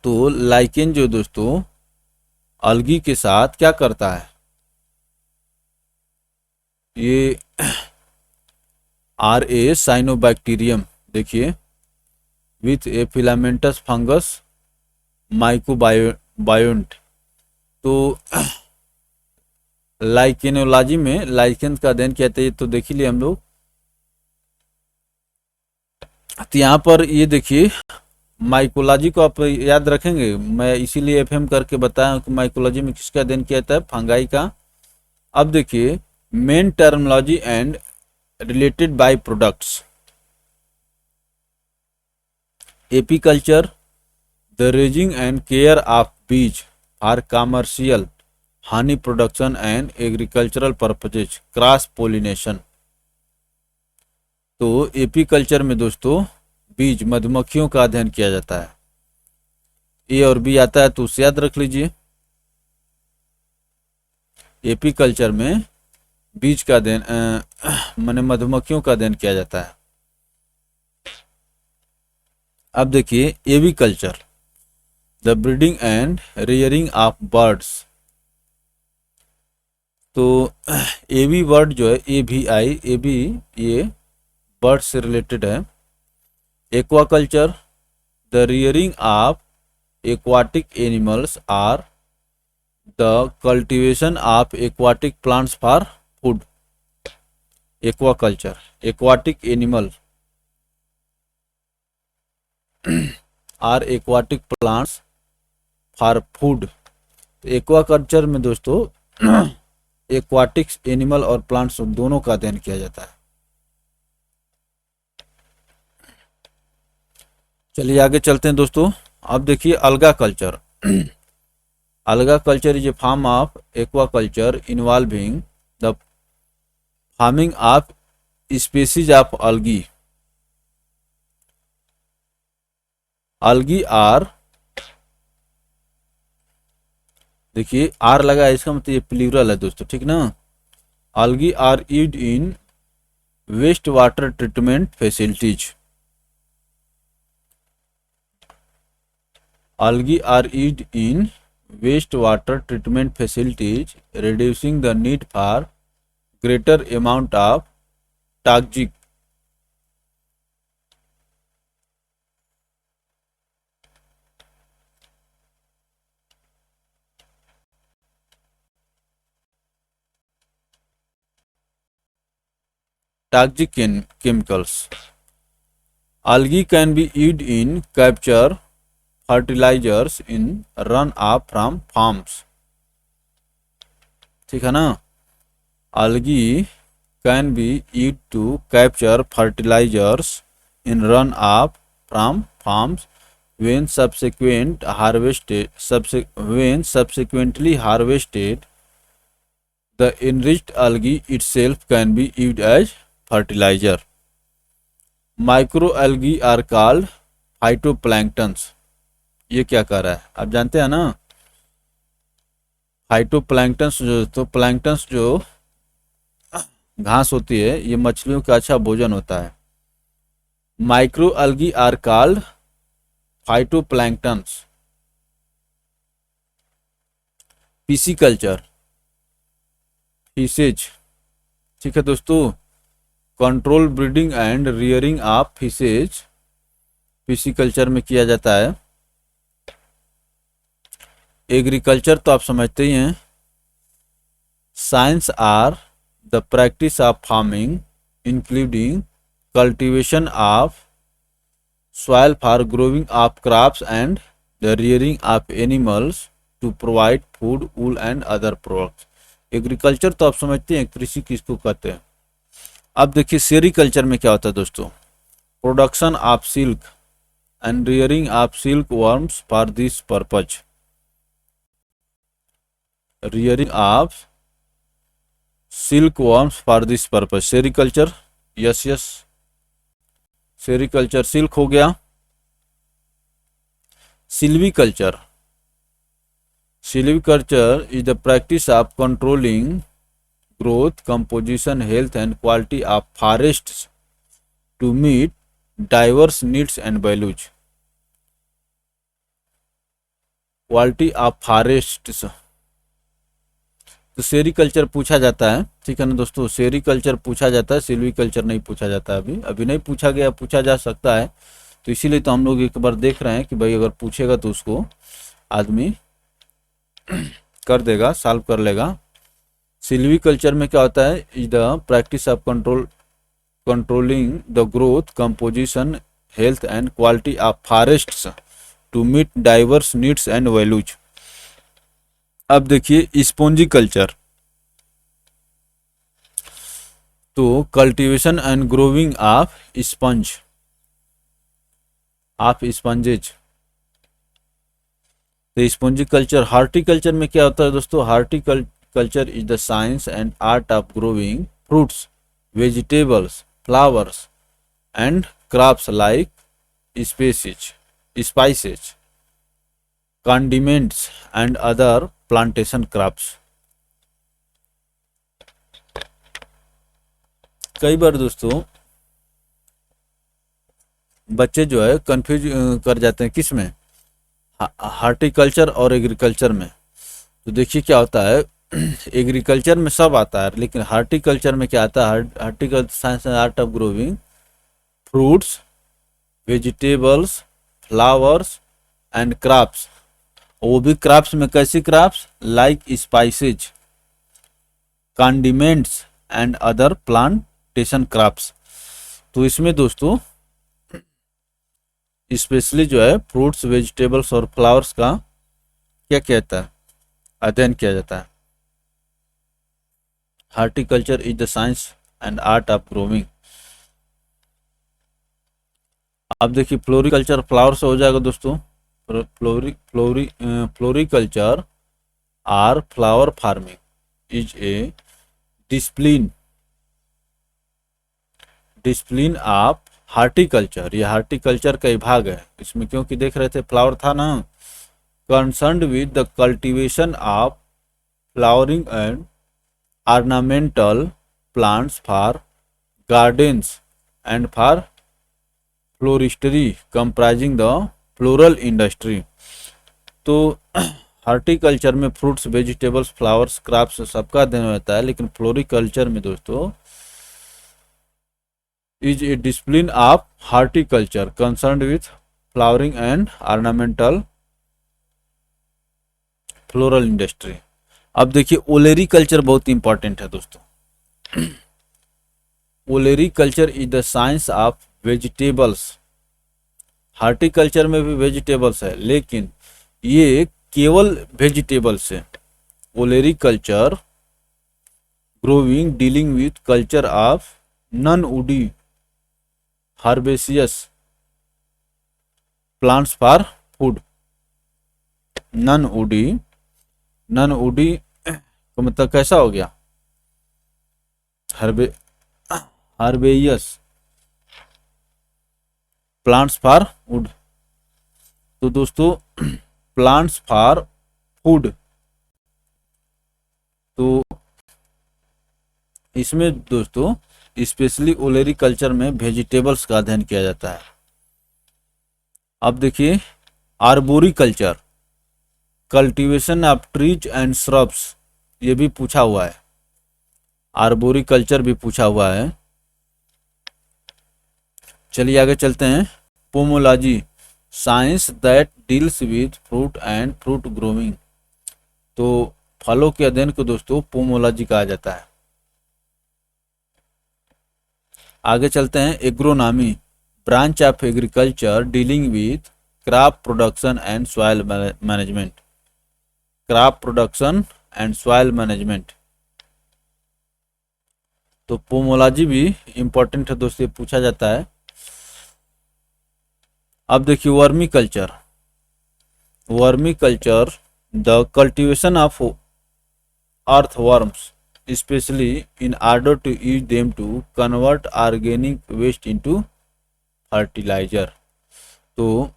तो लाइकेन जो दोस्तों अलगी के साथ क्या करता है, ये आर ए साइनोबैक्टीरियम देखिए with A filamentous fungus mycobiont. तो लाइकेनोलॉजी में लाइकेन का अध्ययन कहते हैं, तो देख लिए हम लोग। तो यहाँ पर ये देखिए माइकोलॉजी को आप याद रखेंगे, मैं इसीलिए एफएम करके बताया कि माइकोलॉजी में किसका अध्ययन किया जाता है, फंगाई का। अब देखिए main terminology and related by products. Apiculture the raising and care of bees for commercial honey production and agricultural purposes cross pollination. तो एपीकल्चर में दोस्तों बीज मधुमक्खियों का अध्ययन किया जाता है। ए और बी आता है तो उसे याद रख लीजिए। एपीकल्चर में बीज का अध्ययन माने मधुमक्खियों का अध्ययन किया जाता है। अब देखिए aviculture the breeding and rearing of birds. तो एवी वर्ड जो है AVI एवी ये बर्ड से रिलेटेड है। Aquaculture the rearing of aquatic animals or the cultivation of aquatic plants for food. Aquaculture aquatic animal or aquatic plants for food. Aquaculture में दोस्तों एक्वाटिक एनिमल और प्लांट्स दोनों का अध्ययन किया जाता है। चलिए आगे चलते हैं दोस्तों। अब देखिए algaculture. Algaculture is a form of aquaculture involving the farming of species of algae. Algae are, देखिए आर लगा है, इसका मतलब ये प्लूरल है दोस्तों, ठीक ना। Algae are used in waste water treatment facilities. Algae are used in wastewater treatment facilities, reducing the need for greater amount of toxic toxic chemicals. Algae can be used in capture fertilizers in runoff from farms. ठीक है ना? Algae can be used to capture fertilizers in runoff from farms when subsequently harvested. The enriched algae itself can be used as fertilizer. Microalgae are called phytoplanktons. ये क्या कर रहा है आप जानते हैं ना? फाइटोप्लैंक्टन्स तो प्लैंक्टन्स जो घास होती है ये मछलियों का अच्छा भोजन होता है. Micro algae are called phytoplanktons. Pisciculture fishes. ठीक है दोस्तों, control breeding and rearing of fishes pisciculture में किया जाता है. एग्रीकल्चर तो आप समझते ही हैं. Science or the practice of farming including cultivation of soil for growing of crops and the rearing of animals to provide food, wool and other products. Agriculture तो आप समझते हैं कृषि किसको कहते हैं. अब देखिए सेरीकल्चर में क्या होता है दोस्तों. Production of silk and rearing of silk worms for this purpose. Rearing of silk worms for this purpose. Sericulture. Yes sericulture silk हो गया. Silviculture. Silviculture is the practice of controlling growth, composition, health and quality of forests to meet diverse needs and values. Quality of forests. तो सेरीकल्चर पूछा जाता है. ठीक है ना दोस्तों, सेरीकल्चर पूछा जाता है, सिल्वीकल्चर नहीं पूछा जाता. अभी नहीं पूछा गया, पूछा जा सकता है. तो इसीलिए तो हम लोग एक बार देख रहे हैं कि भाई अगर पूछेगा तो उसको आदमी कर देगा, सॉल्व कर लेगा. सिल्वीकल्चर में क्या होता है? Is the practice of controlling the growth, composition, health and quality of forests to meet diverse needs and values. अब देखिए स्पॉन्जी कल्चर. तो cultivation and growing of sponge, of sponges. तो स्पॉन्जी कल्चर. हार्टिकल्चर में क्या होता है दोस्तों? Horticulture is the science and art of growing fruits, vegetables, flowers and crops like spices, condiments and other plantation crops. कई बार दोस्तों बच्चे जो है कंफ्यूज कर जाते हैं किस में? हार्टिकल्चर और एग्रीकल्चर में. तो देखिए क्या होता है, एग्रीकल्चर में सब आता है लेकिन हार्टिकल्चर में क्या आता है? Horticulture science and art of growing fruits, vegetables, flowers and crops. वो भी क्रॉप्स में कैसी crops? Like spices, condiments and other plantation crops. तो इसमें दोस्तों स्पेशली जो है फ्रूट्स, वेजिटेबल्स और फ्लावर्स का क्या कहता है? अध्ययन किया जाता है. Horticulture is the science and art of growing. अब देखिए फ्लोरिकल्चर, फ्लावर से हो जाएगा दोस्तों. Floriculture or flower farming is a discipline of horticulture. ये हार्टिकल्चर का ही भाग है. इसमें क्योंकि देख रहे थे फ्लावर था ना. Concerned with the cultivation of flowering and ornamental plants for gardens and for floristry comprising the floral industry. तो हार्टिकल्चर में फ्रूट्स, वेजिटेबल्स, फ्लावर्स, क्रॉप्स सबका अध्ययन होता है. लेकिन फ्लोरिकल्चर में दोस्तों is a discipline of horticulture concerned with flowering and ornamental floral industry. अब देखिए ओलेरी कल्चर बहुत इंपॉर्टेंट है दोस्तों. Olericulture is the science of vegetables. Horticulture में भी वेजिटेबल्स है, लेकिन ये केवल वेजिटेबल्स है। Olericulture growing dealing with culture of non woody herbaceous plants for food. Non woody का मतलब कैसा हो गया? हर्बेयस प्लांट्स फॉर वुड। तो दोस्तों प्लांट्स फॉर फूड, तो इसमें दोस्तों स्पेशली ओलेरिकल्चर में वेजिटेबल्स का अध्ययन किया जाता है। अब देखिए arboriculture cultivation of trees and shrubs, ये भी पूछा हुआ है। आर्बोरिकल्चर भी पूछा हुआ है। चलिए आगे चलते हैं। Pomology science that deals with fruit and fruit growing. तो फलों के अध्ययन को दोस्तों पोमोलॉजी कहा जाता है। आगे चलते हैं। Agronomy branch of agriculture dealing with crop production and soil management. Crop production and soil management, तो पोमोलॉजी भी इंपॉर्टेंट है दोस्तों, पूछा जाता है। अब देखिए vermiculture the cultivation of earthworms specially in order to use them to convert organic waste into fertiliser. तो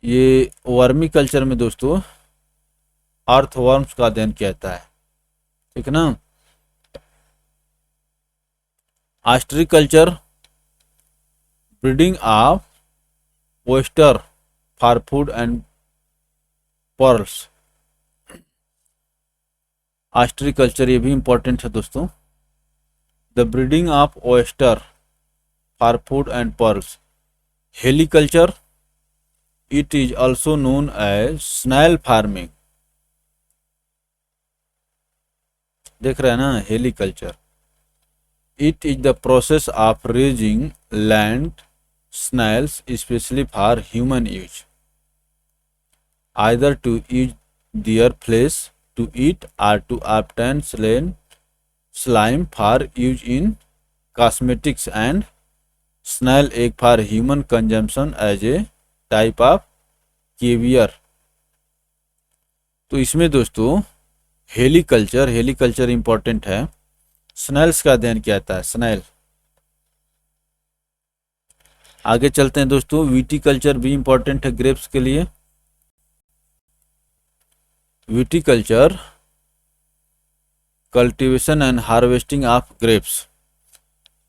ये वर्मी कल्चर में दोस्तों अर्थवर्म्स का अध्ययन किया जाता है, ठीक है ना। Ostriculture breeding of oyster for food and pearls. Ostriculture ये भी इंपॉर्टेंट है दोस्तों। The breeding of oyster for food and pearls. Heliculture it is also known as snail farming. देख रहे हैं ना, heliculture it is the process of raising land snails especially for human use, either to use their flesh to eat or to obtain slime for use in cosmetics and snail egg for human consumption as a type of caviar। तो इसमें दोस्तों हेलीकल्चर इंपॉर्टेंट है। स्नेल्स का अध्ययन किया जाता है, स्नेल। आगे चलते हैं दोस्तों। विटीकल्चर भी इंपॉर्टेंट है ग्रेप्स के लिए। Viticulture cultivation and harvesting of grapes.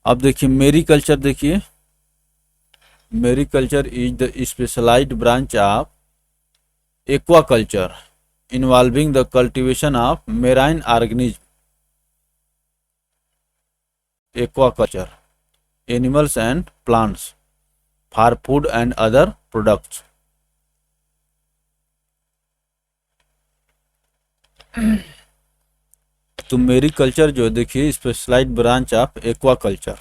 अब देखिए मेरीकल्चर, देखिए mariculture is the specialised branch of aquaculture involving the cultivation of marine organism. Aquaculture animals and plants for food and other products। तो मेरीकल्चर जो देखिए specialised branch of aquaculture,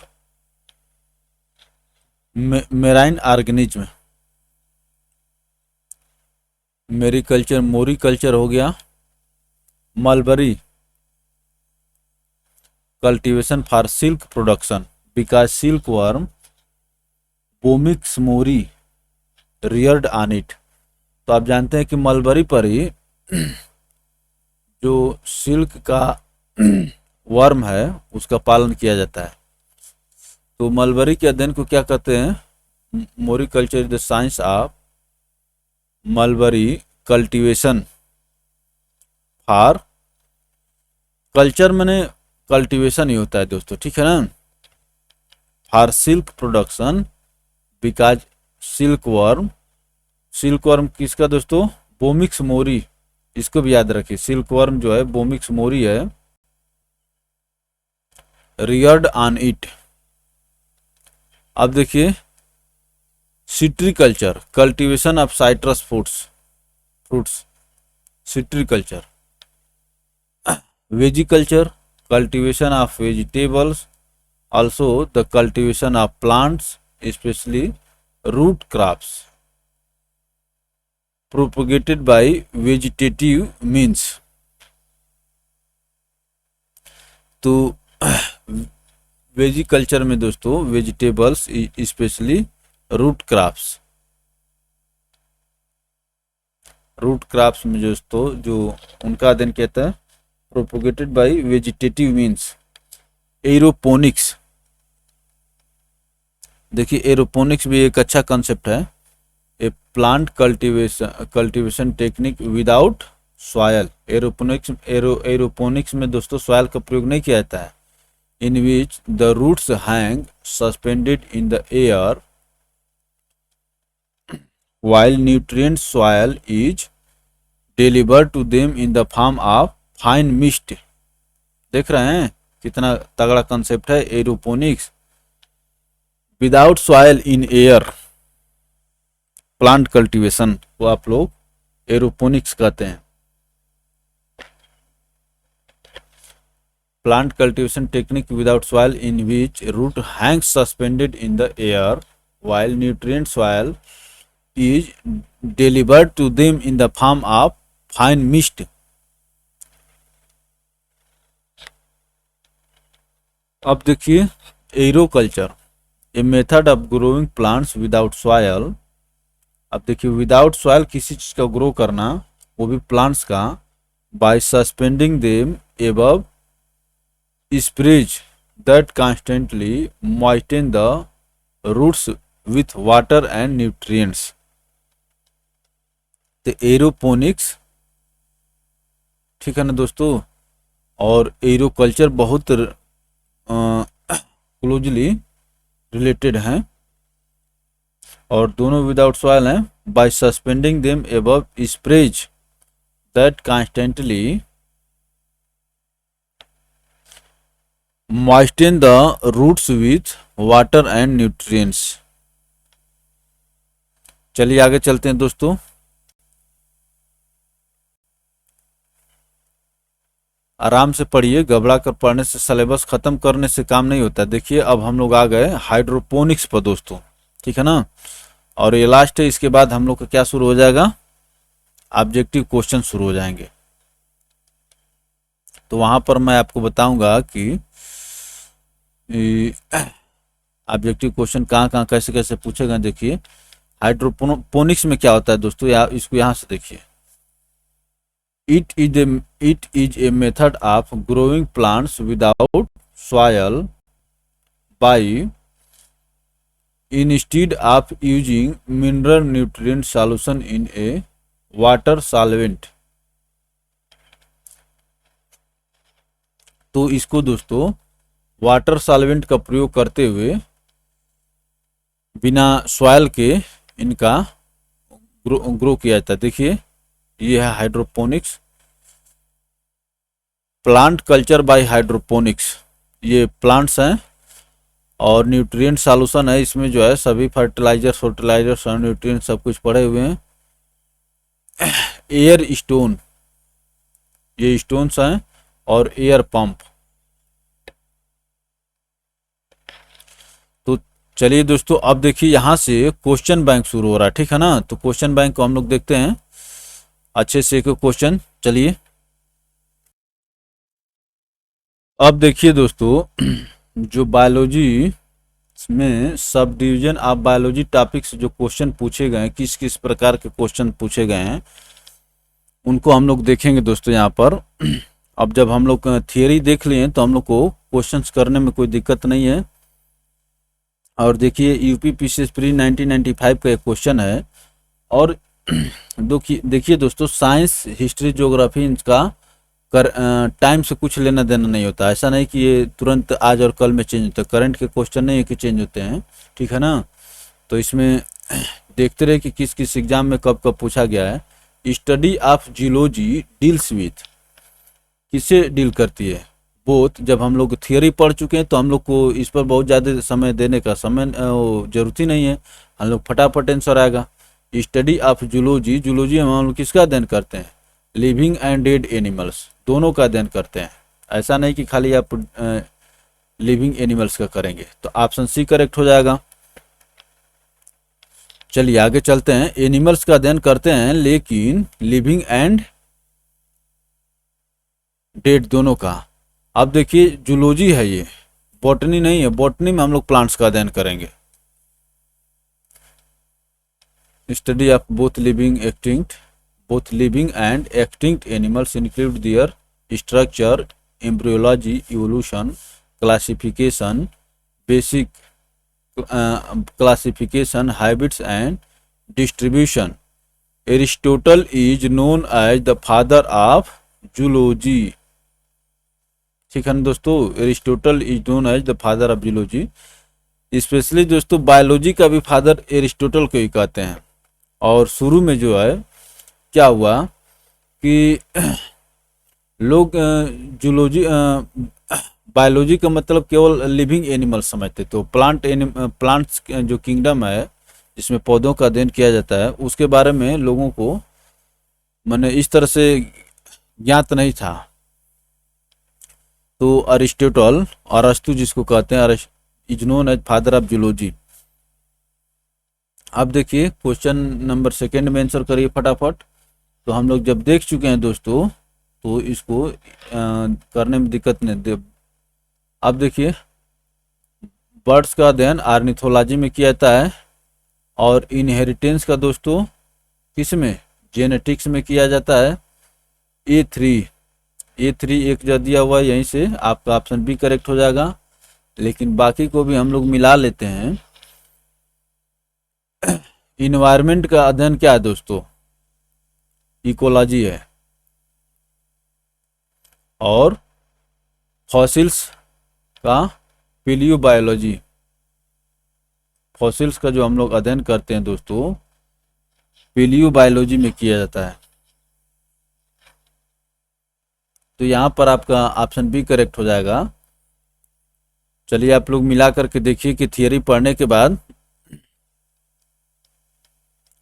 marine organism. Mariculture moriculture हो गया। Mulberry cultivation for silk production because silk worm Bombyx mori reared on it. तो आप जानते हैं कि मलबरी पर ही जो सिल्क का वर्म है उसका पालन किया जाता है। तो मलबरी के अध्ययन को क्या कहते हैं? मोरीकल्चर is the science of mulberry cultivation for. Culture माने कल्टीवेशन ही होता है दोस्तों, ठीक है ना। For silk production because silk worm किसका दोस्तों? बोमिक्स मोरी। इसको भी याद रखिए, सिल्क वर्म जो है बोमिक्स मोरी है। Reared on it. अब देखिए citriculture cultivation of citrus fruits. Citriculture. Vegeculture cultivation of vegetables, also the cultivation of plants, especially root crops propagated by vegetative means. तो वेजिकल्चर में दोस्तों वेजिटेबल्स स्पेशली रूट क्रॉप्स में दोस्तों जो उनका अध्ययन कहता है propagated by vegetative means aeroponics. देखिए एरोपोनिक्स भी एक अच्छा कंसेप्ट है, a plant cultivation technique without soil. Aeroponics में दोस्तों सॉयल का प्रयोग नहीं किया जाता है, in which the roots hang suspended in the air while nutrient soil is delivered to them in the form of fine mist। देख रहे हैं कितना तगड़ा कंसेप्ट है aeroponics. Without soil in air plant cultivation को आप लोग एरोपोनिक्स कहते हैं। Plant cultivation technique without soil in which route Hanks suspended in the air while nutrient soil is delivered to them in the form of fine mist। अब देखिए aeroculture, a method of growing plants without soil. अब देखिए विदाउट सॉयल किसी चीज का ग्रो करना, वो भी प्लांट्स का, by suspending them above sprays that constantly moisten the roots with water and nutrients. तो एरोपोनिक्स, ठीक है ना दोस्तों, और एरोकल्चर बहुत क्लोजली रिलेटेड हैं और दोनों विदाउट सॉयल हैं। By suspending them above sprays that constantly moisten the roots with water and nutrients. चलिए आगे चलते हैं दोस्तों। आराम से पढ़िए, घबरा कर पढ़ने से सिलेबस खत्म करने से काम नहीं होता। देखिए अब हम लोग आ गए हाइड्रोपोनिक्स पर दोस्तों, ठीक है ना, और ये लास्ट है। इसके बाद हम लोग का क्या शुरू हो जाएगा, ऑब्जेक्टिव क्वेश्चन शुरू हो जाएंगे। तो वहां पर मैं आपको बताऊंगा कि ऑब्जेक्टिव क्वेश्चन कहाँ कहाँ कैसे कैसे पूछे गए। देखिए हाइड्रोपोनिक्स में क्या होता है दोस्तों, इसको यहाँ से देखिए। It is a method of growing plants without soil by instead of using mineral nutrient solution in a water solvent। तो इसको दोस्तों वाटर सॉल्वेंट का प्रयोग करते हुए बिना सॉयल के इनका ग्रो किया जाता है। देखिए ये है hydroponics, plant culture by hydroponics. ये प्लांट्स हैं और न्यूट्रिएंट सॉल्यूशन है, इसमें जो है सभी फर्टिलाइजर्स और न्यूट्रिएंट सब कुछ पड़े हुए हैं। एयर स्टोन, ये स्टोन्स हैं, और एयर पंप। तो चलिए दोस्तों अब देखिए यहाँ से क्वेश्चन बैंक शुरू हो रहा है, ठीक है ना। तो क्वेश्चन बैंक को हम लोग देखते हैं अच्छे से क्वेश्चन। चलिए अब देखिए दोस्तों जो बायोलॉजी में sub division of biology topic से जो क्वेश्चन पूछे गए हैं, किस किस प्रकार के क्वेश्चन पूछे गए हैं, उनको हम लोग देखेंगे दोस्तों यहाँ पर। अब जब हम लोग थियरी देख लिए तो हम लोग को क्वेश्चंस करने में कोई दिक्कत नहीं है। और देखिए यूपी पीसीएस प्री 1995 का एक क्वेश्चन है। और देखिए दोस्तों साइंस हिस्ट्री ज्योग्राफी इनका टाइम से कुछ लेना देना नहीं होता। ऐसा नहीं कि ये तुरंत आज और कल में चेंज होता है, करंट के क्वेश्चन नहीं है कि चेंज होते हैं, ठीक है ना। तो इसमें देखते रहे कि किस किस एग्जाम में कब कब पूछा गया है। Study of geology deals with, किससे डील करती है, बोथ। जब हम लोग थियोरी पढ़ चुके हैं तो हम लोग को इस पर बहुत ज़्यादा समय देने का समय जरूरत ही नहीं है, हम लोग फटाफट आंसर आएगा। स्टडी ऑफ जूलॉजी, जूलॉजी में हम लोग किसका अध्ययन करते हैं, लिविंग एंड डेड एनिमल्स, दोनों का अध्ययन करते हैं, ऐसा नहीं कि खाली आप लिविंग एनिमल्स का करेंगे। तो ऑप्शन सी करेक्ट हो जाएगा। चलिए आगे चलते हैं। एनिमल्स का अध्ययन करते हैं लेकिन लिविंग एंड डेड दोनों का। अब देखिए जूलॉजी है ये, बॉटनी नहीं है। बॉटनी में हम लोग प्लांट्स का अध्ययन करेंगे। Study of both living and extinct animals include there structure, embryology, evolution, classification, basic classification, habits and distribution. Aristotle is known as the father of zoology. ठीक है ना दोस्तों, Aristotle is known as the father of zoology. Specially दोस्तों बायोलॉजी का भी फादर एरिस्टोटल को ही कहते हैं। और शुरू में जो है क्या हुआ कि लोग जूलॉजी बायोलॉजी का मतलब केवल लिविंग एनिमल समझते। तो प्लांट्स जो किंगडम है जिसमें पौधों का अध्ययन किया जाता है उसके बारे में लोगों को मैंने इस तरह से ज्ञात नहीं था। तो अरिस्टोटल, अरस्तु जिसको कहते हैं, is known as father of zoology. अब देखिए क्वेश्चन नंबर सेकंड में आंसर करिए फटाफट। तो हम लोग जब देख चुके हैं दोस्तों तो इसको करने में दिक्कत नहीं दे। अब देखिए बर्ड्स का अध्ययन ऑर्निथोलॉजी में किया जाता है और इनहेरिटेंस का दोस्तों किस में, जेनेटिक्स में किया जाता है। ए3 एक जो दिया हुआ है यहीं से आपका ऑप्शन बी करेक्ट हो जाएगा। लेकिन बाकी को भी हम लोग मिला लेते हैं। इन्वायरमेंट का अध्ययन क्या है दोस्तों, इकोलॉजी है। और फॉसिल्स का पेलियोबायोलॉजी। फॉसिल्स का जो हम लोग अध्ययन करते हैं दोस्तों पेलियोबायोलॉजी में किया जाता है। तो यहाँ पर आपका ऑप्शन बी करेक्ट हो जाएगा। चलिए आप लोग मिला करके देखिए कि थियरी पढ़ने के बाद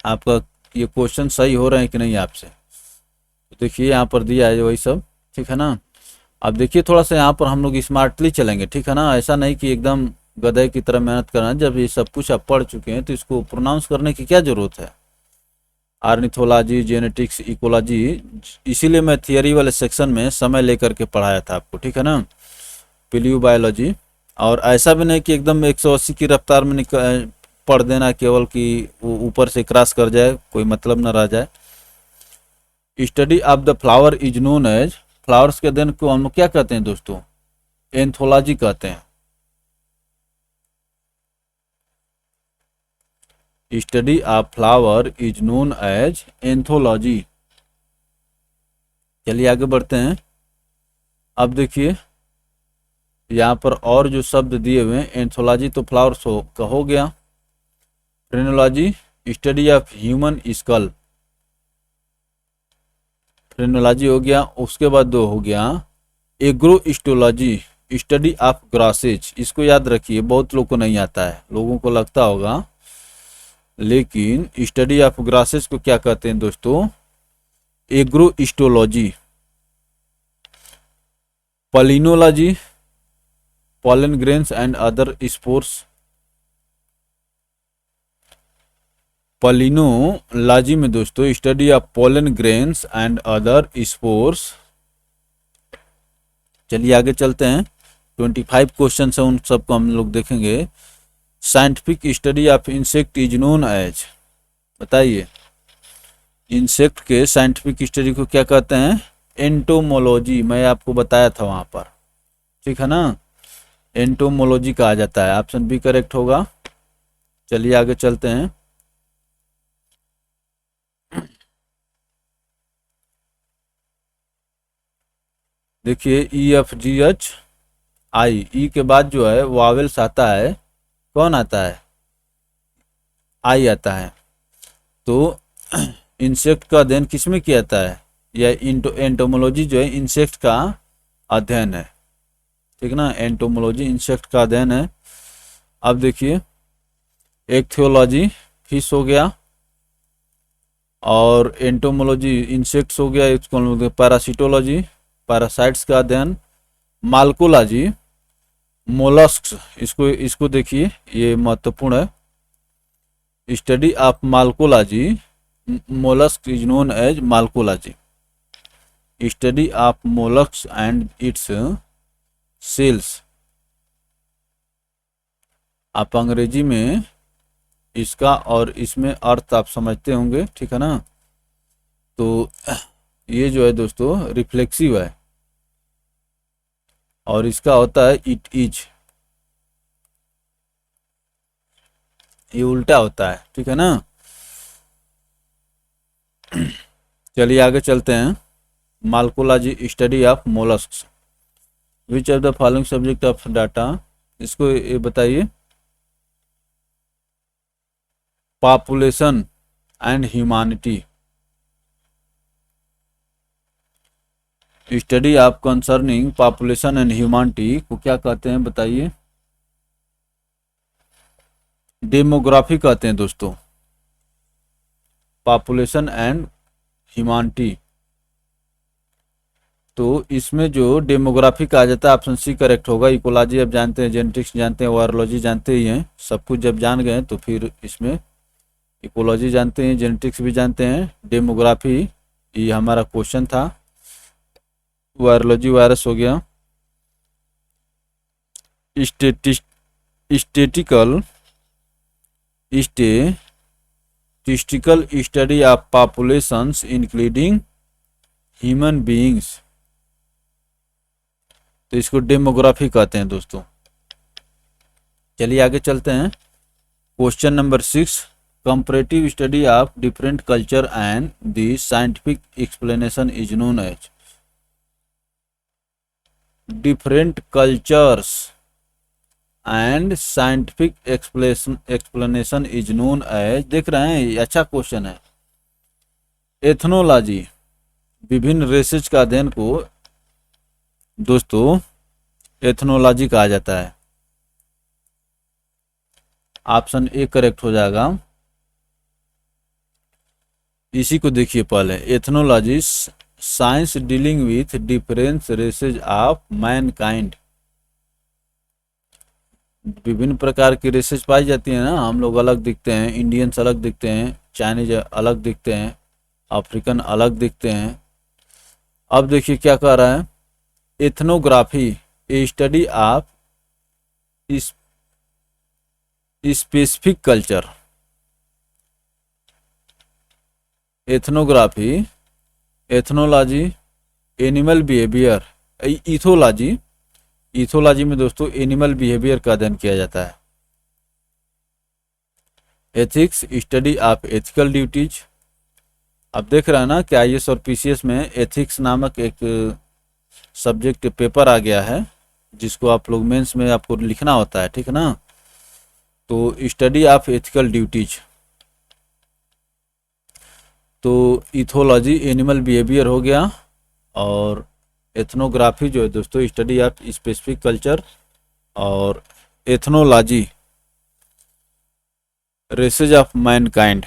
आपका ये क्वेश्चन सही हो रहे हैं कि नहीं आपसे। तो देखिए यहाँ पर दिया है वही सब, ठीक है ना। अब देखिए थोड़ा सा यहाँ पर हम लोग स्मार्टली चलेंगे, ठीक है ना। ऐसा नहीं कि एकदम गधे की तरह मेहनत करना। जब ये सब कुछ आप पढ़ चुके हैं तो इसको प्रोनाउंस करने की क्या ज़रूरत है। ऑर्निथोलॉजी, जेनेटिक्स, इकोलॉजी, इसीलिए मैं थियरी वाले सेक्शन में समय लेकर के पढ़ाया था आपको, ठीक है ना। पेलियोबायोलॉजी। और ऐसा भी नहीं कि एकदम 180 की रफ्तार में पढ़ देना केवल कि वो ऊपर से क्रॉस कर जाए, कोई मतलब न रह जाए। Study of the flower is known as, flowers के अध्ययन को हम लोग क्या कहते हैं दोस्तों, एंथोलॉजी कहते हैं। Study of flower is known as anthology. चलिए आगे बढ़ते हैं। अब देखिए यहाँ पर और जो शब्द दिए हुए हैं, एंथोलॉजी तो फ्लावर्स का हो गया। Phrenology study of human school, phrenology हो गया। उसके बाद दो हो गया एग्रोइस्टोलॉजी स्टडी ऑफ ग्रासेज। इसको याद रखिए, बहुत लोग को नहीं आता है, लोगों को लगता होगा। लेकिन स्टडी ऑफ ग्रासेज को क्या कहते हैं दोस्तों, एग्रोइस्टोलॉजी। पॉलिनोलॉजी, pollen grains and other spores। पॉलिनोलॉजी में दोस्तों study of pollen grains and other spores. चलिए आगे चलते हैं। 25 क्वेश्चन है, उन सबको हम लोग देखेंगे। Scientific study of insect is known as, बताइए इंसेक्ट के साइंटिफिक स्टडी को क्या कहते हैं, एंटोमोलॉजी। मैं आपको बताया था वहां पर, ठीक है ना। एंटोमोलॉजी कहा जाता है। ऑप्शन बी करेक्ट होगा। चलिए आगे चलते हैं। देखिए EFGHI, ई के बाद जो है वावेल्स आता है, कौन आता है, आई आता है। तो इंसेक्ट का अध्ययन किस में किया जाता है, यह एंटोमोलॉजी जो है इंसेक्ट का अध्ययन है, ठीक ना। एंटोमोलॉजी इंसेक्ट का अध्ययन है। अब देखिए एक्थियोलॉजी फिश हो गया और एंटोमोलॉजी इंसेक्ट्स हो गया। इसको पैरासिटोलॉजी पैरासाइट्स का अध्ययन, माल्कोलॉजी, मोलस्क्स, इसको इसको देखिए, ये महत्वपूर्ण है। Study of malacology, mollusc is known as malacology. Study of mollusc and its shells, आप अंग्रेजी में इसका और इसमें अर्थ आप समझते होंगे, ठीक है ना। तो ये जो है दोस्तों रिफ्लेक्सिव है, और इसका होता है इट इज, ये उल्टा होता है, ठीक है ना। चलिए आगे चलते हैं। Malacology, study of molluscs. Which of the following subject of data, इसको ये बताइए। Population and humanity, study of concerning population and humanity को क्या कहते हैं बताइए। डेमोग्राफी कहते हैं दोस्तों, पॉपुलेशन एंड ह्यूमैनिटी। तो इसमें जो डेमोग्राफी कहा जाता है, ऑप्शन सी करेक्ट होगा। इकोलॉजी आप जानते हैं, जेनेटिक्स जानते हैं, वायरोलॉजी जानते ही हैं। सब कुछ जब जान गए तो फिर इसमें इकोलॉजी जानते हैं, जेनेटिक्स भी जानते हैं, डेमोग्राफी ये हमारा क्वेश्चन था। वायरोलॉजी वायरस हो गया। Statical study of populations including human beings, तो इसको डेमोग्राफी कहते हैं दोस्तों। चलिए आगे चलते हैं। Question number 6, comparative study of different culture and the scientific explanation is known as. Different cultures and scientific explanation is known as, देख रहे हैं ये अच्छा क्वेश्चन है। एथनोलॉजी, विभिन्न रेसेज का अध्ययन को दोस्तों एथनोलॉजी कहा जाता है। ऑप्शन ए करेक्ट हो जाएगा। इसी को देखिए पहले, ethnology science dealing with different races of Mankind. विभिन्न प्रकार की रेसेज पाई जाती है ना, हम लोग अलग दिखते हैं, इंडियंस अलग दिखते हैं, चाइनीज अलग दिखते हैं, अफ्रीकन अलग दिखते हैं। अब देखिए क्या कह रहा है, ethnography A study of specific culture. Ethnography, ethnology, animal behaviour, ethology, ethology में दोस्तों एनिमल बिहेवियर का अध्ययन किया जाता है। Ethics, study of ethical duties. अब देख रहे हैं ना कि आईएएस और पीसीएस में एथिक्स नामक एक सब्जेक्ट पेपर आ गया है, जिसको आप लोग मेंस में आपको लिखना होता है, ठीक है ना। तो स्टडी ऑफ एथिकल ड्यूटीज, तो इथोलॉजी एनिमल बिहेवियर हो गया, और एथनोग्राफी जो है दोस्तों स्टडी ऑफ स्पेसिफिक कल्चर, और एथनोलॉजी रेसेज ऑफ मैनकाइंड।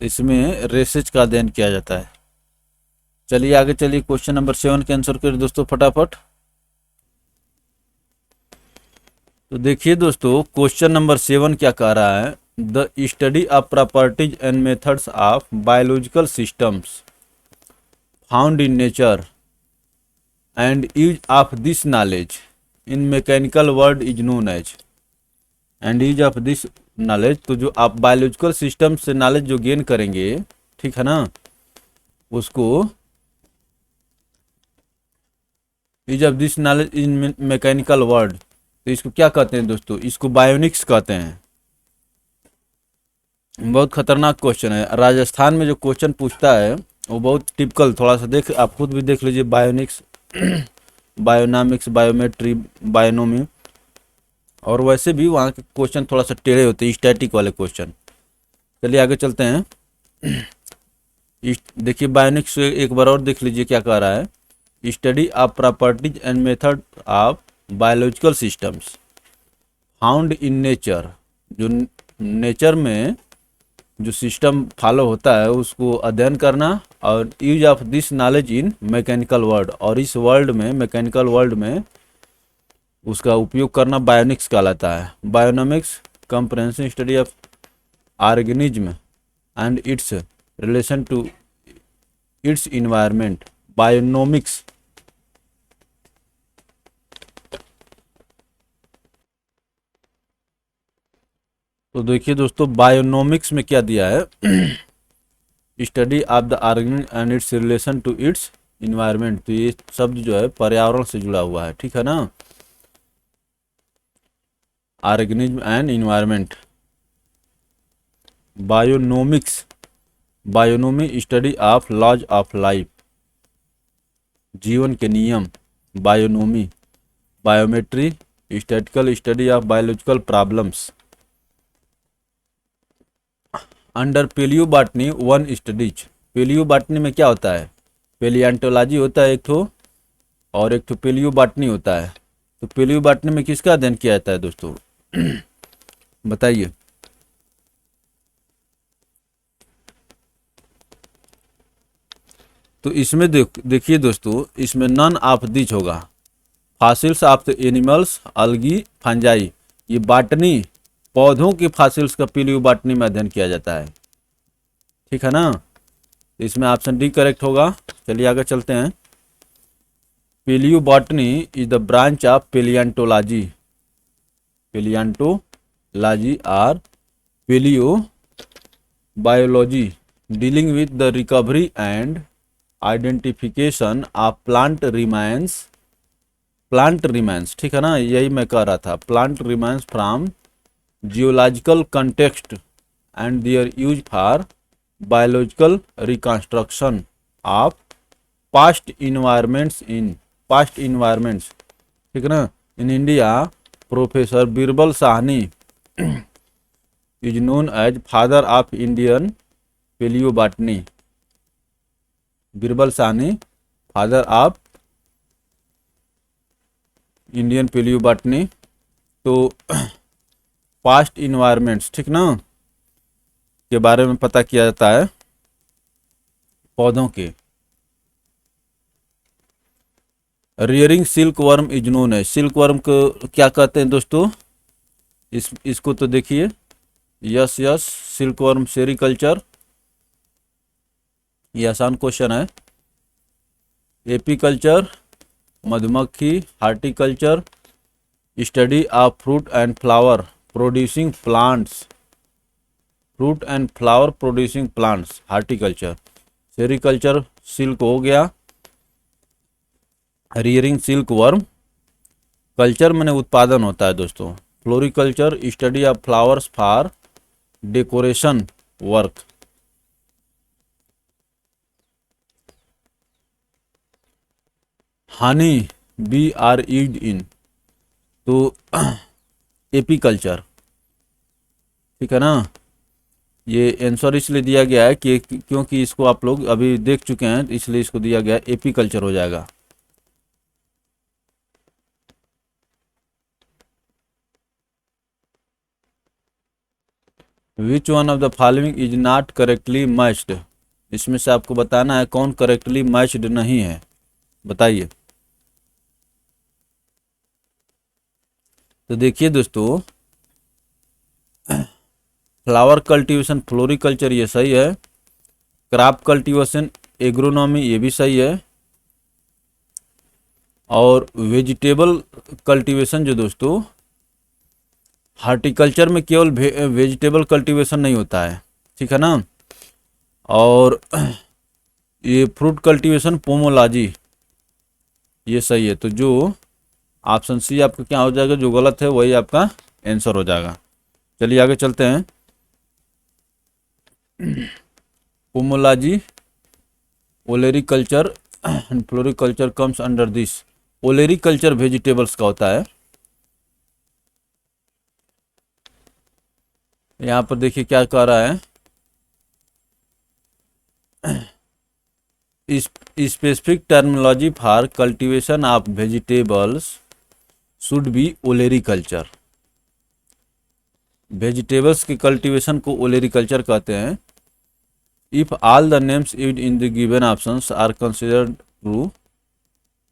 इसमें रेसेज का अध्ययन किया जाता है। चलिए आगे चलिए, क्वेश्चन नंबर 7 के आंसर करिए दोस्तों फटाफट। तो देखिए दोस्तों क्वेश्चन नंबर 7 क्या कह रहा है, the study of properties and methods of biological systems found in nature and use of this knowledge in mechanical world is known as. And use of this knowledge, तो जो आप बायोलॉजिकल सिस्टम से नॉलेज जो गेन करेंगे, ठीक है ना, उसको use of this knowledge in mechanical world, तो इसको क्या कहते हैं दोस्तों, इसको बायोनिक्स कहते हैं। बहुत खतरनाक क्वेश्चन है। राजस्थान में जो क्वेश्चन पूछता है वो बहुत टिपिकल, थोड़ा सा देख, आप खुद भी देख लीजिए, बायोनिक्स, बायोनॉमिक्स, बायोमेट्री, बायोनोमी, और वैसे भी वहाँ के क्वेश्चन थोड़ा सा टेढ़े होते हैं, स्टैटिक वाले क्वेश्चन। चलिए आगे चलते हैं। देखिए बायोनिक्स एक बार और देख लीजिए क्या कह रहा है, study of properties and method of biological systems found in nature, जो नेचर में जो सिस्टम फॉलो होता है उसको अध्ययन करना, और use of this knowledge in mechanical world, और इस वर्ल्ड में, मैकेनिकल वर्ल्ड में उसका उपयोग करना बायोनिक्स कहलाता है। Bionomics comprehensive study of organism and its relation to its environment, bionomics. तो देखिए दोस्तों, बायोनोमिक्स में क्या दिया है, study of the organism and its relation to its environment. तो ये शब्द जो है पर्यावरण से जुड़ा हुआ है, ठीक है ना, organism and environment. Bionomics, bionomy study of laws of life, जीवन के नियम। Bionomy, biometry statical study of biological problems. Under palaeobotany one studies, palaeobotany में क्या होता है, पेलियांटोलॉजी होता है एक ठो, और एक ठो पेलियो बॉटनी होता है। तो पेलियो बॉटनी में किसका अध्ययन किया जाता है दोस्तों, बताइए। तो इसमें देखिए दोस्तों, इसमें नन ऑफ दिस होगा, fossils of the animals, algae, fungi. ये बॉटनी पौधों के फॉसिल्स का पेलियो बॉटनी में अध्ययन किया जाता है, ठीक है ना। तो इसमें ऑप्शन डी करेक्ट होगा। चलिए आगे चलते हैं। Paleobotany is the branch of paleontology, paleontology or paleobiology dealing with the recovery and identification of plant remains, plant remains, ठीक है ना, यही मैं कह रहा था, plant remains from geological context and their use for biological reconstruction of past environments, in past environments, ठीक है ना। In India professor Birbal Sahni is known as father of Indian paleobotany, Birbal Sahni father of Indian palaeobotany. तो पास्ट इन्वायरमेंट्स, ठीक ना, के बारे में पता किया जाता है पौधों के। Rearing silk worm is known है, सिल्क वर्म को क्या कहते हैं दोस्तों, इसको तो देखिए, yes yes, silk worm sericulture, ये आसान क्वेश्चन है। एपीकल्चर मधुमक्खी, horticulture study of fruit and flower producing plants, fruit and flower producing plants, horticulture. Sericulture silk हो गया, रियरिंग सिल्क वर्म, कल्चर मैंने उत्पादन होता है दोस्तों। Floriculture study of flowers for decoration work. Honey bee are reared in, तो एपीकल्चर, ठीक है ना। ये आंसर इसलिए दिया गया है कि क्योंकि इसको आप लोग अभी देख चुके हैं, इसलिए इसको दिया गया है, एपीकल्चर हो जाएगा। विच one of the following is not correctly matched, इसमें से आपको बताना है कौन करेक्टली मैच्ड नहीं है, बताइए। तो देखिए दोस्तों, फ्लावर कल्टीवेशन फ्लोरिकल्चर ये सही है, क्रॉप कल्टीवेशन एग्रोनॉमी ये भी सही है, और वेजिटेबल कल्टीवेशन जो दोस्तों, हार्टिकल्चर में केवल वेजिटेबल कल्टीवेशन नहीं होता है, ठीक है ना। और ये फ्रूट कल्टीवेशन पोमोलॉजी ये सही है। तो जो ऑप्शन सी आपका क्या हो जाएगा, जो गलत है वही आपका आंसर हो जाएगा। चलिए आगे चलते हैं। Pomology olericulture and floriculture comes under this, olericulture vegetables का होता है। यहाँ पर देखिए क्या कह रहा है, specific terminology for cultivation of vegetables should be olericulture. Vegetables के कल्टीवेशन को ओलेरिकल्चर कहते हैं। If all the names used in the given options are considered true,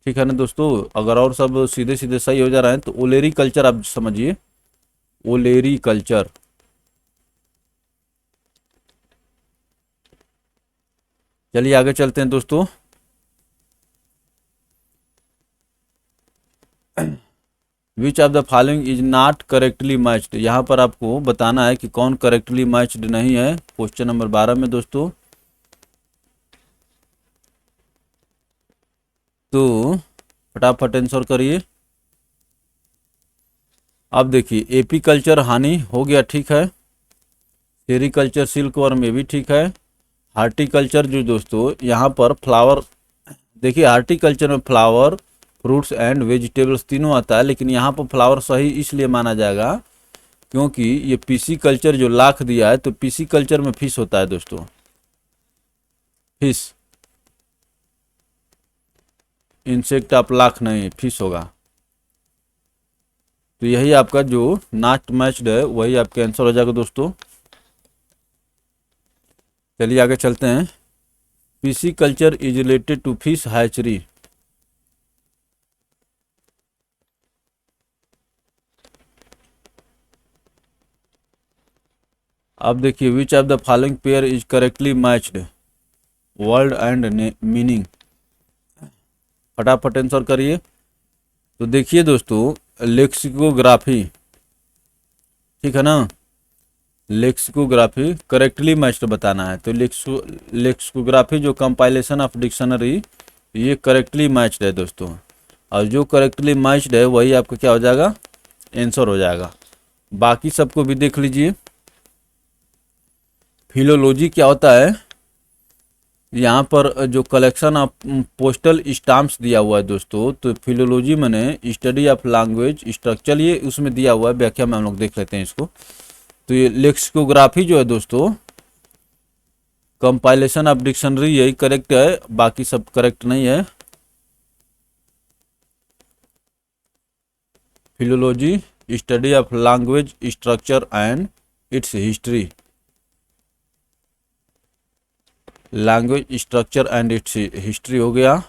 ठीक है ना दोस्तों, अगर और सब सीधे सीधे सही हो जा रहा है तो ओलेरिकल्चर आप समझिए, ओलेरिकल्चर। चलिए आगे चलते हैं दोस्तों। विच of the following is not correctly matched, यहाँ पर आपको बताना है कि कौन करेक्टली मैच्ड नहीं है, क्वेश्चन नंबर 12 में दोस्तों। तो फटाफट आंसर करिए। अब देखिए एपीकल्चर हानि हो गया, ठीक है। सेरीकल्चर सिल्कवर्म में भी ठीक है। हार्टिकल्चर जो दोस्तों यहाँ पर फ्लावर, देखिए हार्टिकल्चर में फ्लावर, फ्रूट्स एंड वेजिटेबल्स तीनों आता है, लेकिन यहाँ पर फ्लावर सही इसलिए माना जाएगा क्योंकि ये पीसी कल्चर जो लाख दिया है, तो पीसी कल्चर में फिश होता है दोस्तों, फिश। इंसेक्ट आप लाख नहीं, फिश होगा। तो यही आपका जो नॉट मैच्ड है वही आपका आंसर हो जाएगा दोस्तों। चलिए आगे चलते हैं। Pisciculture is related to fish hatchery, अब देखिए which of the following pair is correctly matched, word and meaning, फटाफट आंसर करिए। तो देखिए दोस्तों लेक्सिकोग्राफी, ठीक है ना, लेक्सिकोग्राफी करेक्टली मैच्ड बताना है। तो लेक्सिकोग्राफी जो कंपाइलेशन ऑफ डिक्शनरी, ये करेक्टली मैच्ड है दोस्तों, और जो करेक्टली मैच्ड है वही आपका क्या हो जाएगा, आंसर हो जाएगा। बाकी सबको भी देख लीजिए। फिलोलॉजी क्या होता है, यहाँ पर जो कलेक्शन ऑफ पोस्टल स्टाम्प्स दिया हुआ है दोस्तों, तो फिलोलॉजी मैंने स्टडी ऑफ लैंग्वेज स्ट्रक्चर, ये उसमें दिया हुआ है, व्याख्या में हम लोग देख लेते हैं इसको। तो ये लेक्सिकोग्राफी जो है दोस्तों, कंपाइलेशन ऑफ डिक्शनरी, यही करेक्ट है, बाकी सब करेक्ट नहीं है। Philology study of language structure and it's history, language structure and it's history हो गया।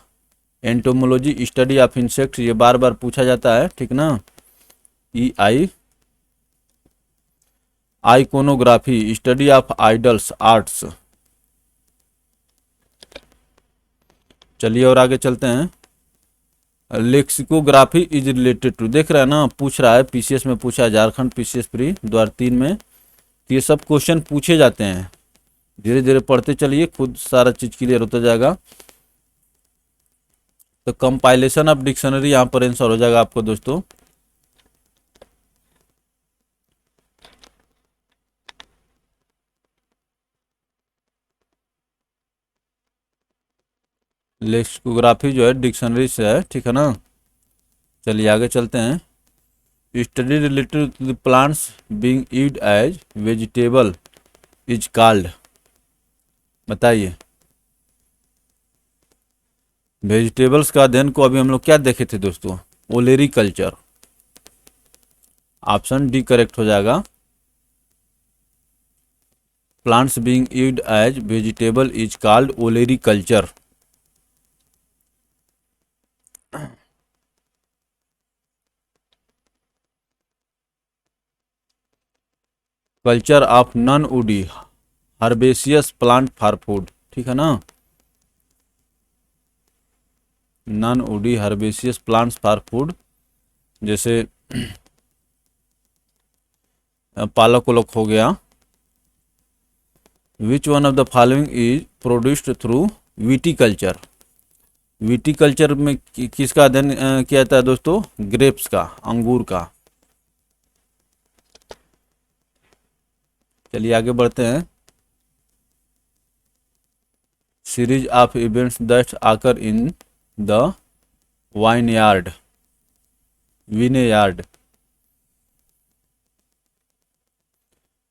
एंटोमोलॉजी स्टडी ऑफ इंसेक्ट्स, ये बार बार पूछा जाता है, ठीक ना, EI। Iconography study of idols arts. चलिए और आगे चलते हैं। लेक्सिकोग्राफी इज रिलेटेड टू, देख रहे हैं ना, पूछ रहा है, पीसीएस में पूछा है, झारखंड पीसीएस प्री द्वार 3 में। तो ये सब क्वेश्चन पूछे जाते हैं, धीरे धीरे पढ़ते चलिए, खुद सारा चीज क्लियर होता जाएगा। तो कंपाइलेशन ऑफ डिक्शनरी यहाँ पर आंसर हो जाएगा आपको दोस्तों। लेक्सिकोग्राफी जो है डिक्शनरी से है, ठीक है ना। चलिए आगे चलते हैं। Study related to the plants being eat as vegetable is called, बताइए। वेजिटेबल्स का अध्ययन को अभी हम लोग क्या देखे थे दोस्तों, ओलेरिकल्चर। ऑप्शन डी करेक्ट हो जाएगा। Plants being eat as vegetable is called olericulture. Culture of non woody herbaceous plant for food, ठीक है ना, non woody herbaceous plants for food, जैसे पालक उलक हो गया। Which one of the following is produced through viticulture, viticulture में किसका अध्ययन किया जाता है दोस्तों, ग्रेप्स का, अंगूर का। चलिए आगे बढ़ते हैं। Series of events that occur in the vineyard, vineyard.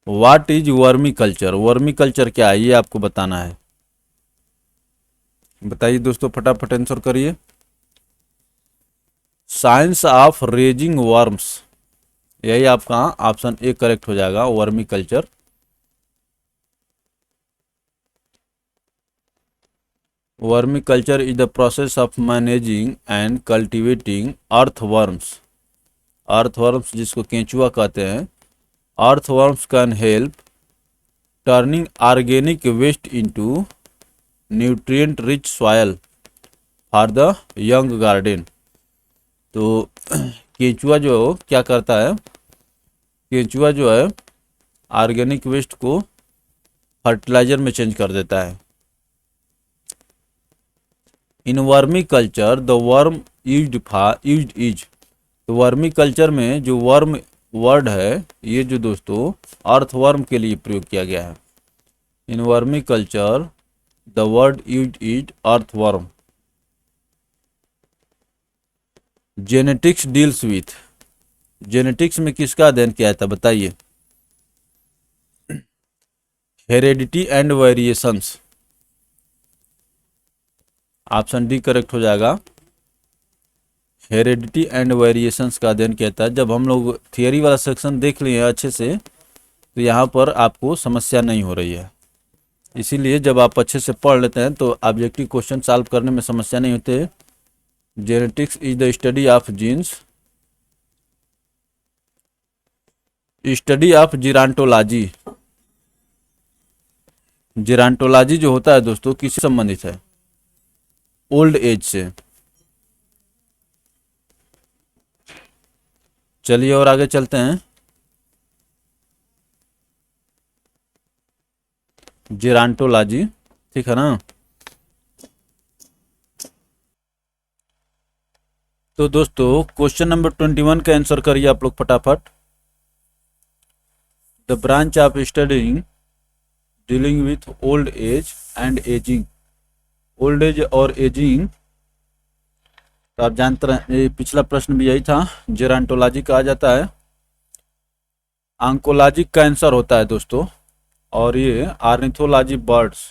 What is vermiculture, vermiculture क्या है ये आपको बताना है, बताइए दोस्तों, फटाफट आंसर करिए। साइंस ऑफ रेजिंग वर्म्स, यही आपका ऑप्शन ए करेक्ट हो जाएगा, vermiculture. Vermiculture is the process of managing and cultivating earthworms. Earthworms जिसको केंचुआ कहते हैं, earthworms can help turning organic waste into nutrient rich soil for the young garden. तो केंचुआ जो क्या करता है, केंचुआ जो है ऑर्गेनिक वेस्ट को फर्टिलाइजर में चेंज कर देता है। In vermiculture the worm used is, तो वर्मी कल्चर में जो वर्म वर्ड है ये जो दोस्तों अर्थवर्म के लिए प्रयोग किया गया है। In vermiculture the word used is earthworm. Genetics deals with, genetics में किसका अध्ययन किया था बताइए? Heredity and variations, option D correct हो जाएगा। हेरेडिटी एंड वेरिएशंस का अध्ययन किया था। जब हम लोग थियरी वाला सेक्शन देख लिए अच्छे से तो यहाँ पर आपको समस्या नहीं हो रही है, इसीलिए जब आप अच्छे से पढ़ लेते हैं तो ऑब्जेक्टिव क्वेश्चन सॉल्व करने में समस्या नहीं होते। Genetics is the study of genes, study of gerontology. Gerontology जो होता है दोस्तों किससे संबंधित है? ओल्ड एज से। चलिए और आगे चलते हैं। जीरांटोलॉजी, ठीक है ना। तो दोस्तों क्वेश्चन नंबर 21 का आंसर करिए आप लोग फटाफट। The branch of studying dealing with old age and ageing. Old age और एजिंग तो आप जानते हैं, ये पिछला प्रश्न भी यही था, जेरांटोलॉजी कहा जाता है। आंकोलॉजी का आंसर होता है दोस्तों, और ये ऑर्निथोलॉजी बर्ड्स।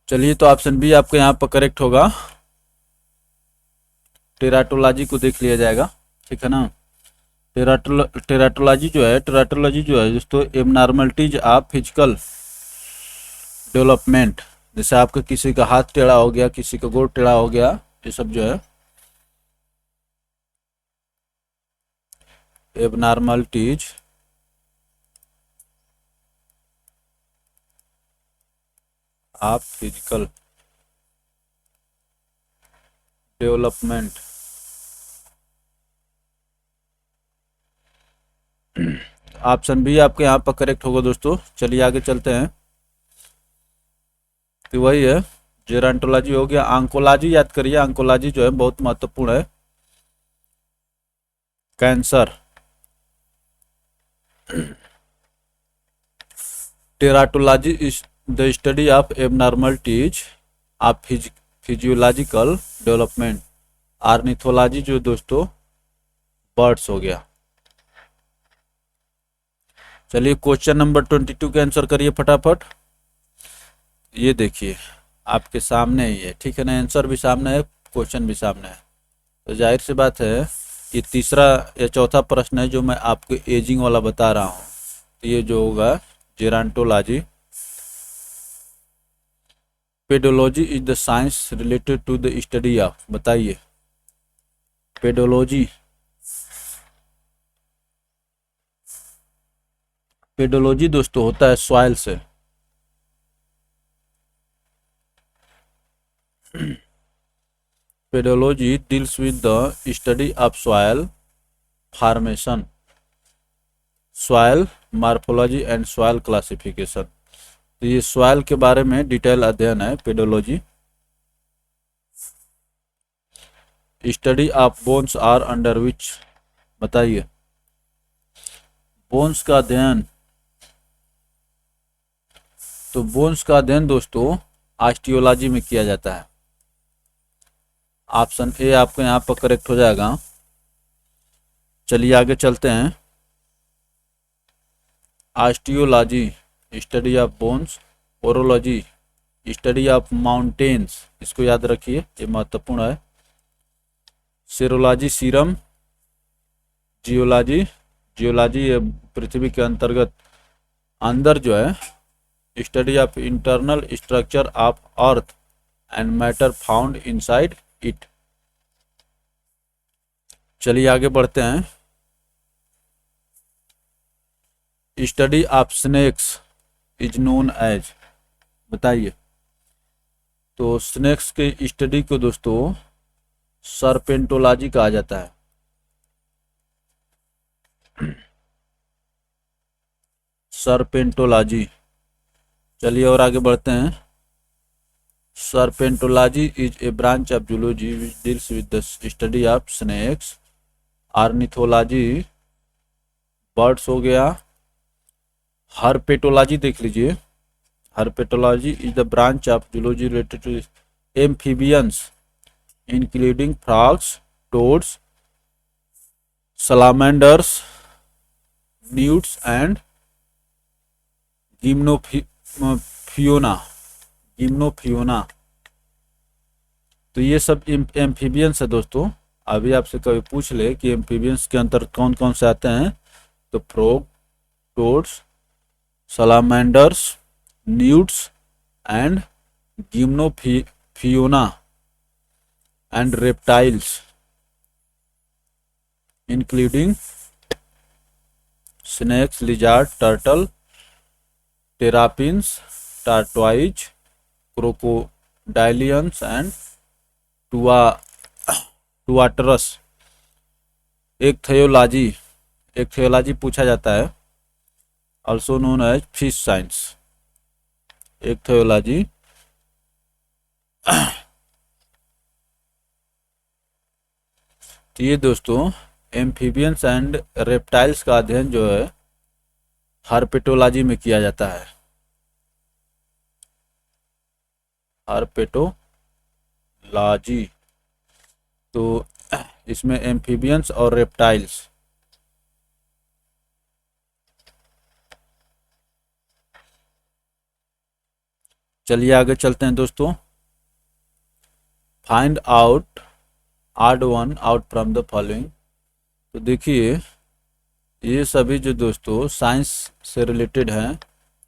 चलिए तो ऑप्शन बी आपके यहाँ पर करेक्ट होगा। टेराटोलॉजी को देख लिया जाएगा, ठीक है ना। टेराटोलॉजी जो है दोस्तों एबनॉर्मलिटीज ऑफ फिजिकल डेवलपमेंट, जैसे आपका किसी का हाथ टेढ़ा हो गया, किसी का गोड़ टेढ़ा हो गया, ये सब जो है abnormalities of physical development. Option B आपके यहाँ पर करेक्ट होगा दोस्तों। चलिए आगे चलते हैं। तो वही है, जेरांटोलॉजी हो गया। आंकोलॉजी याद करिए, आंकोलॉजी जो है बहुत महत्वपूर्ण है। Cancer. Teratology is the study of abnormalities of physiological development. Ornithology जो दोस्तों बर्ड्स हो गया। चलिए क्वेश्चन नंबर 22 का आंसर करिए फटाफट। ये देखिए आपके सामने ही है, ठीक है ना। आंसर भी सामने है, क्वेश्चन भी सामने है, तो जाहिर सी बात है ये तीसरा या चौथा प्रश्न है जो मैं आपको एजिंग वाला बता रहा हूँ। तो ये जो होगा gerontology. Pedology is the science related to the study of, बताइए पेडोलॉजी। पेडोलॉजी दोस्तों होता है सॉइल से। Pedology deals with the study of soil formation, soil morphology and soil classification. तो ये सॉइल के बारे में डिटेल अध्ययन है pedology. Study of bones are under which, बताइए बोन्स का अध्ययन। तो बोन्स का अध्ययन दोस्तों ऑस्टियोलॉजी में किया जाता है। ऑप्शन ए आपको यहाँ पर करेक्ट हो जाएगा। चलिए आगे चलते हैं। Osteology study of bones, orology study of mountains, इसको याद रखिए ये महत्वपूर्ण है। सेरोलॉजी सीरम, जियोलॉजी, जियोलॉजी ये पृथ्वी के अंतर्गत अंदर जो है study of internal structure of earth and matter found inside it. चलिए आगे बढ़ते हैं। Study of snakes is known as, बताइए। तो स्नेक्स के स्टडी को दोस्तों सर्पेंटोलॉजी कहा जाता है। सर्पेंटोलॉजी। चलिए और आगे बढ़ते हैं। Serpentology is a branch of zoology which deals with the study of snakes. Ornithology birds हो गया। हर्पेटोलॉजी देख लीजिए। Herpetology is the branch of zoology related to amphibians including frogs, toads, salamanders, newts and gymnophiona. तो ये सब एम्फीबियंस है दोस्तों। अभी आपसे कभी पूछ ले कि एम्फीबियंस के अंतर कौन कौन से आते हैं, तो frog, toads, salamanders, newts and gymnophiona and reptiles including snakes, lizard, turtle, terrapins, tortoise, crocodilians and tuatars। एक पूछा जाता है, also known as fish science। एक तो ये दोस्तों एम्फीबियंस एंड रेप्टाइल्स का अध्ययन जो है हर्पेटोलॉजी में किया जाता है। हर्पेटोलॉजी, तो इसमें एम्फीबियंस और रेप्टाइल्स। चलिए आगे चलते हैं दोस्तों। Find out odd one out from the following. तो देखिए ये सभी जो दोस्तों साइंस से रिलेटेड हैं,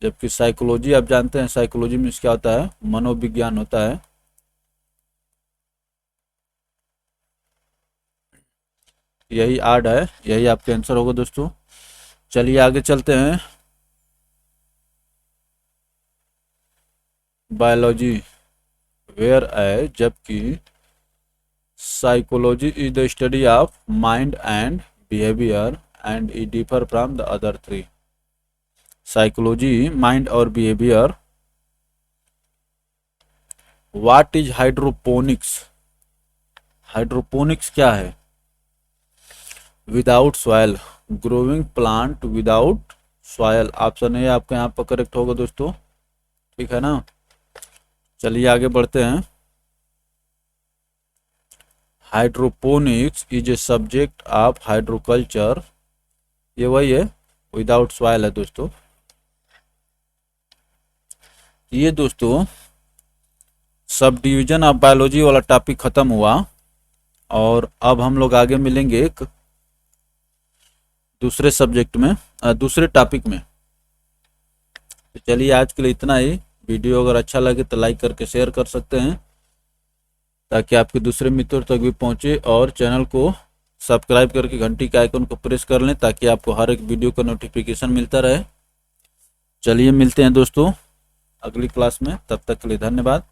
जबकि साइकोलॉजी आप जानते हैं, साइकोलॉजी में क्या होता है, मनोविज्ञान होता है। यही आर्ट है, यही आपका आंसर होगा दोस्तों। चलिए आगे चलते हैं। बायोलॉजी वेयर है, जबकि psychology is the study of mind and behaviour and it differ from the other three. Psychology mind और behaviour. What is hydroponics? Hydroponics क्या है? Without soil, growing plant without soil. Option A आपका यहाँ पर करेक्ट होगा दोस्तों, ठीक है ना। चलिए आगे बढ़ते हैं। Hydroponics is a subject of hydroculture. ये वही है, विदाउट सॉयल है दोस्तों। ये दोस्तों सब डिवीजन ऑफ बायोलॉजी वाला टॉपिक खत्म हुआ और अब हम लोग आगे मिलेंगे एक दूसरे सब्जेक्ट में, दूसरे टॉपिक में। तो चलिए आज के लिए इतना ही। वीडियो अगर अच्छा लगे तो लाइक करके शेयर कर सकते हैं ताकि आपके दूसरे मित्रों तक भी पहुंचे, और चैनल को सब्सक्राइब करके घंटी के आइकन को प्रेस कर लें ताकि आपको हर एक वीडियो का नोटिफिकेशन मिलता रहे। चलिए मिलते हैं दोस्तों अगली क्लास में, तब तक के लिए धन्यवाद।